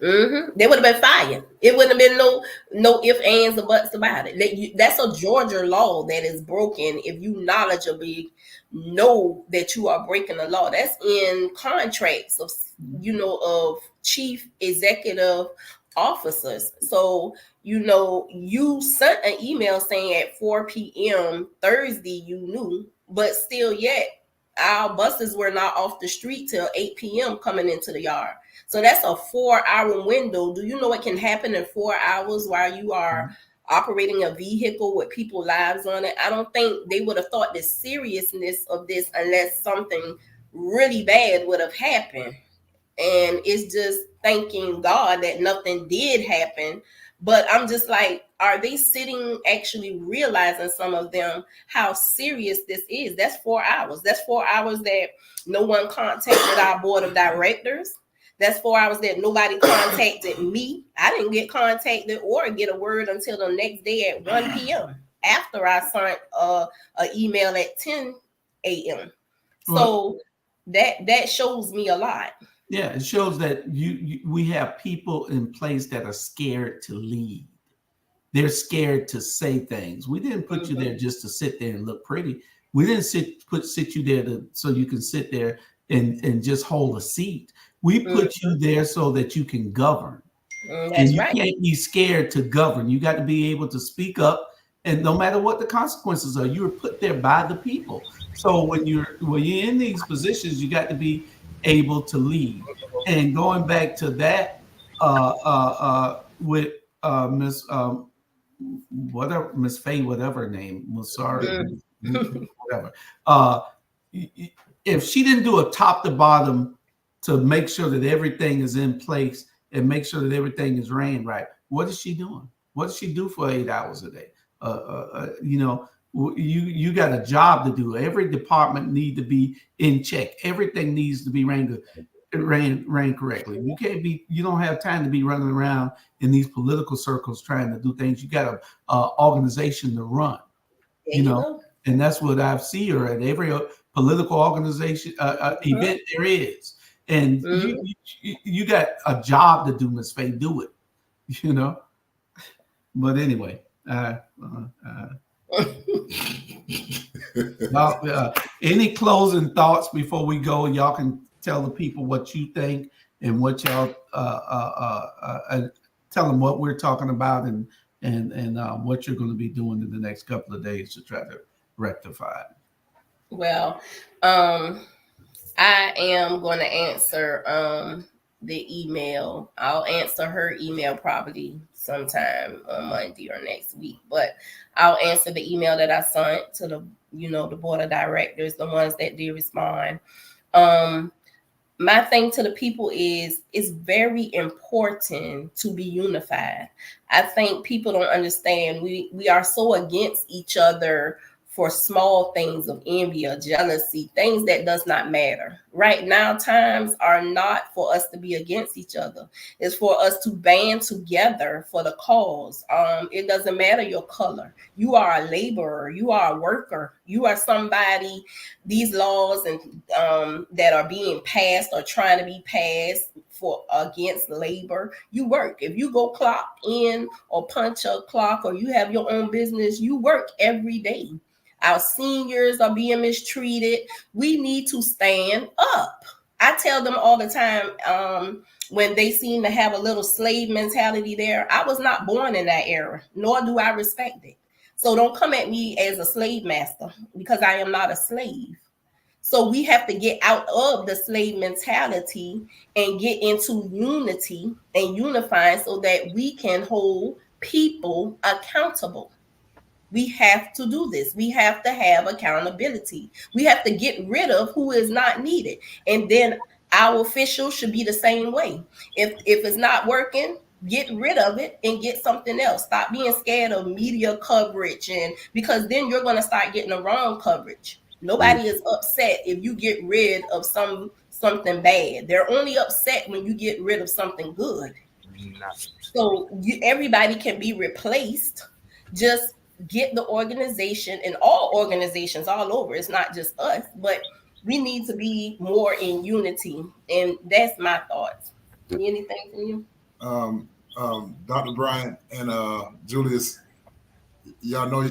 They would have been fired. It wouldn't have been no ifs, ands, or buts about it. That's a Georgia law that is broken if you knowledgeably know that you are breaking the law. That's in contracts of chief executive officers. So you sent an email saying at 4 p.m. Thursday you knew, but still yet our buses were not off the street till 8 p.m. coming into the yard. So that's a 4-hour window. Do you know what can happen in 4 hours while you are operating a vehicle with people's lives on it? I don't think they would have thought the seriousness of this unless something really bad would have happened. And it's just thanking God that nothing did happen. But I'm just like, are they sitting actually realizing, some of them, how serious this is? That's 4 hours. That's 4 hours that no one contacted our board of directors. That's 4 hours that nobody contacted me. I didn't get contacted or get a word until the next day at 1 p.m. after I sent an email at 10 a.m. So that shows me a lot. Yeah, it shows that we have people in place that are scared to lead. They're scared to say things. We didn't put you there just to sit there and look pretty. We didn't sit you there so you can sit there and just hold a seat. We put you there so that you can govern. And you can't be scared to govern. You got to be able to speak up, and no matter what the consequences are, you were put there by the people. So when you're in these positions, you got to be able to lead. And going back to that, with Miss Miss Faye, whatever her name was, sorry, whatever. If she didn't do a top to bottom to make sure that everything is in place and make sure that everything is ran right, what is she doing? What does she do for 8 hours a day? You got a job to do. Every department need to be in check. Everything needs to be ran correctly. You don't have time to be running around in these political circles trying to do things. You got a organization to run, and that's what I see her at every political organization event there is. And you got a job to do, Miss Faye. Do it, But anyway, any closing thoughts before we go? Y'all can tell the people what you think and what y'all tell them what we're talking about and what you're going to be doing in the next couple of days to try to rectify it. Well, I am going to answer the email. I'll answer her email probably sometime on Monday or next week, but I'll answer the email that I sent to the board of directors, the ones that did respond. My thing to the people is it's very important to be unified. I think people don't understand. We are so against each other for small things of envy or jealousy, things that does not matter. Right now, times are not for us to be against each other. It's for us to band together for the cause. It doesn't matter your color. You are a laborer. You are a worker. You are somebody. These laws and that are being passed or trying to be passed for against labor. You work. If you go clock in or punch a clock or you have your own business, you work every day. Our seniors are being mistreated. We need to stand up. I tell them all the time when they seem to have a little slave mentality there. I was not born in that era, nor do I respect it. So don't come at me as a slave master because I am not a slave. So we have to get out of the slave mentality and get into unity and unifying so that we can hold people accountable. We have to do this. We have to have accountability. We have to get rid of who is not needed. And then our officials should be the same way. If it's not working, get rid of it and get something else. Stop being scared of media coverage, and because then you're going to start getting the wrong coverage. Nobody is upset if you get rid of something bad. They're only upset when you get rid of something good. So everybody can be replaced. Just get the organization, and all organizations all over. It's not just us, but we need to be more in unity. And that's my thoughts. Anything from you? Dr. Bryant and Julius, y'all know,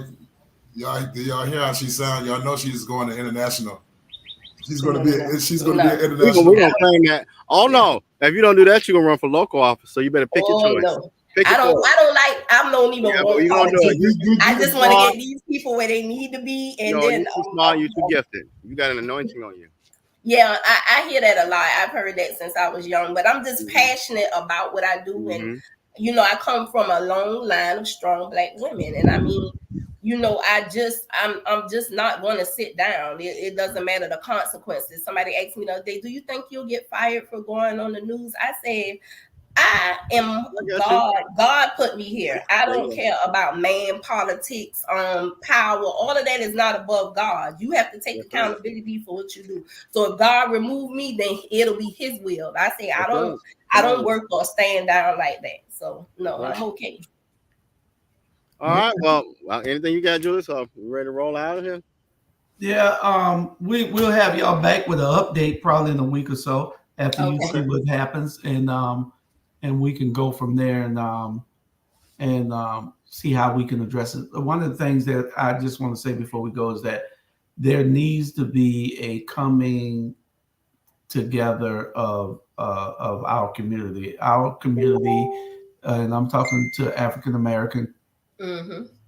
y'all hear how she sounds. Y'all know she's going to international. She's going to be an international. We're going to claim that. Oh, no. If you don't do that, you're going to run for local office. So you better pick your choice. No. I don't even want politics. I just want to get these people where they need to be. And then you're too small, you're too gifted. You got an anointing on you. Yeah, I hear that a lot. I've heard that since I was young, but I'm just passionate about what I do. And, I come from a long line of strong Black women. And I mean, I'm just not going to sit down. It doesn't matter the consequences. Somebody asked me the other day, do you think you'll get fired for going on the news? I said, I am God. God put me here. I don't care about man, politics, power. All of that is not above God. You have to take accountability for what you do. So if God remove me, then it'll be His will. I say I don't work or stand down like that. So no, I'm okay. All right. Well, anything you got, Julius? We ready to roll out of here? Yeah. We'll have y'all back with an update probably in a week or so after you see what happens, and we can go from there and see how we can address it. One of the things that I just want to say before we go is that there needs to be a coming together of our community. Our community, and I'm talking to African American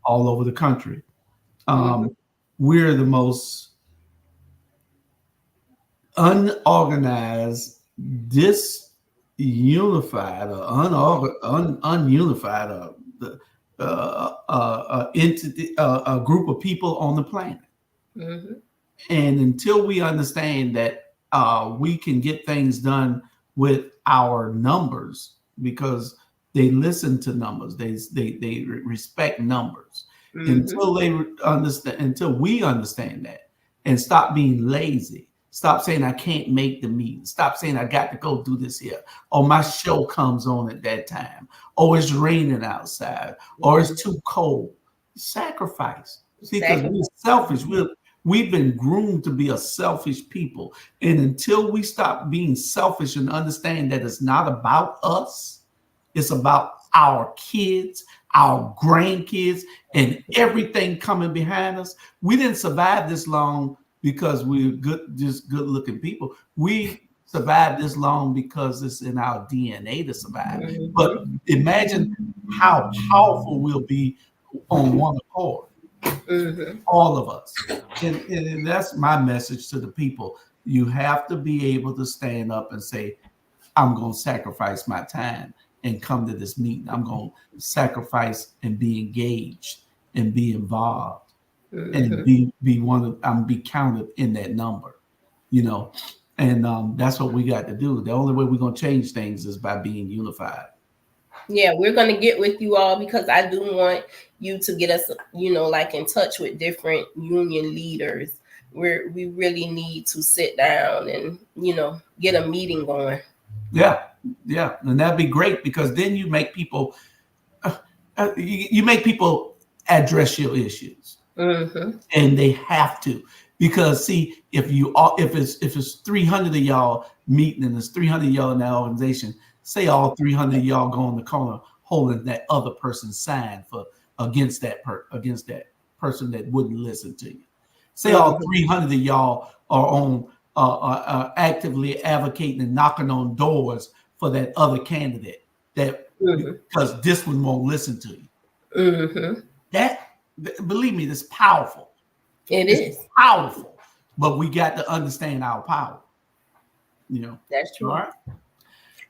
all over the country. We're the most unorganized, disunified, or ununified entity, a group of people on the planet. And until we understand that we can get things done with our numbers, because they listen to numbers, they respect numbers. Until we understand that and stop being lazy, stop saying I can't make the meeting, stop saying I got to go do this here, or my show comes on at that time, or it's raining outside, or it's too cold. Sacrifice. See, because we're selfish. We've been groomed to be a selfish people. And until we stop being selfish and understand that it's not about us, it's about our kids, our grandkids, and everything coming behind us. We didn't survive this long because we're just good-looking people. We survived this long because it's in our DNA to survive. But imagine how powerful we'll be on one accord. All of us. And that's my message to the people. You have to be able to stand up and say, I'm going to sacrifice my time and come to this meeting. I'm going to sacrifice and be engaged and be involved and be counted in that number, and that's what we got to do. The only way we're going to change things is by being unified. Yeah, we're going to get with you all because I do want you to get us, like in touch with different union leaders where we really need to sit down and, get a meeting going. Yeah. And that'd be great because then you make people, address your issues and they have to, because see, if it's 300 of y'all meeting and there's 300 of y'all in that organization, say all 300 of y'all go in the corner holding that other person's sign against that person that wouldn't listen to you. Say all 300 of y'all are on actively advocating and knocking on doors for that other candidate because this one won't listen to you. That, believe me, that's powerful. It's powerful, but we got to understand our power. That's true. All right.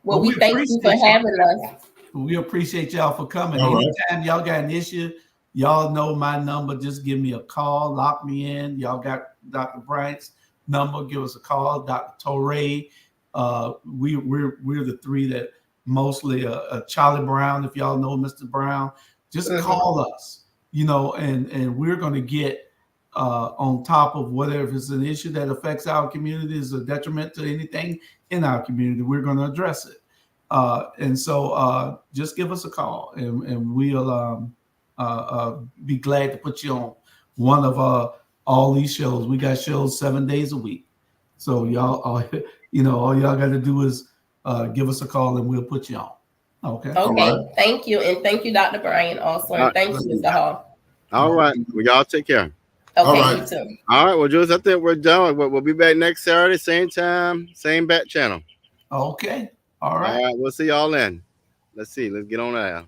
Well, we thank you for having us. We appreciate y'all for coming. All right. Anytime y'all got an issue, y'all know my number. Just give me a call, lock me in. Y'all got Dr. Bryant's number. Give us a call, Dr. Torre. We're the three that mostly Charlie Brown. If y'all know Mr. Brown, just call us. And we're going to get on top of whatever it's an issue that affects our community, is a detriment to anything in our community. We're going to address it. And so just give us a call and we'll be glad to put you on one of all these shows. We got shows 7 days a week. So y'all, all y'all got to do is give us a call and we'll put you on. Okay. Right. Thank you. And thank you, Dr. Bryan, also. And thank you, Mr. Hall. All right. Well, y'all take care. Okay, right. You too. All right. Well, Jules, I think we're done. We'll be back next Saturday, same time, same bat channel. Okay. All right. All right. We'll see y'all then. Let's see. Let's get on that.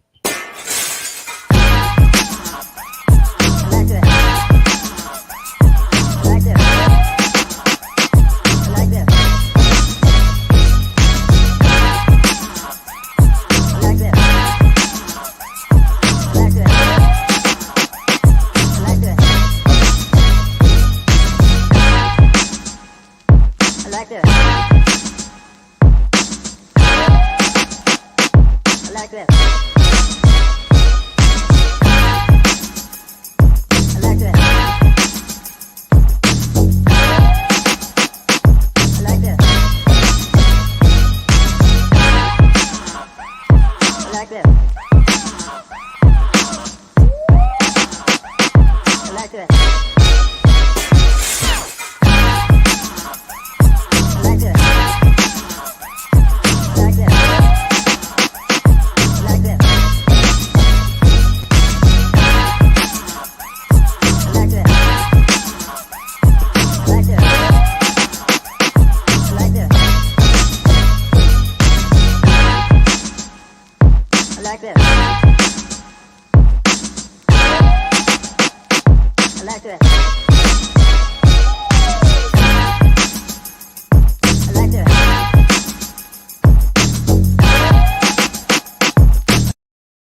Check.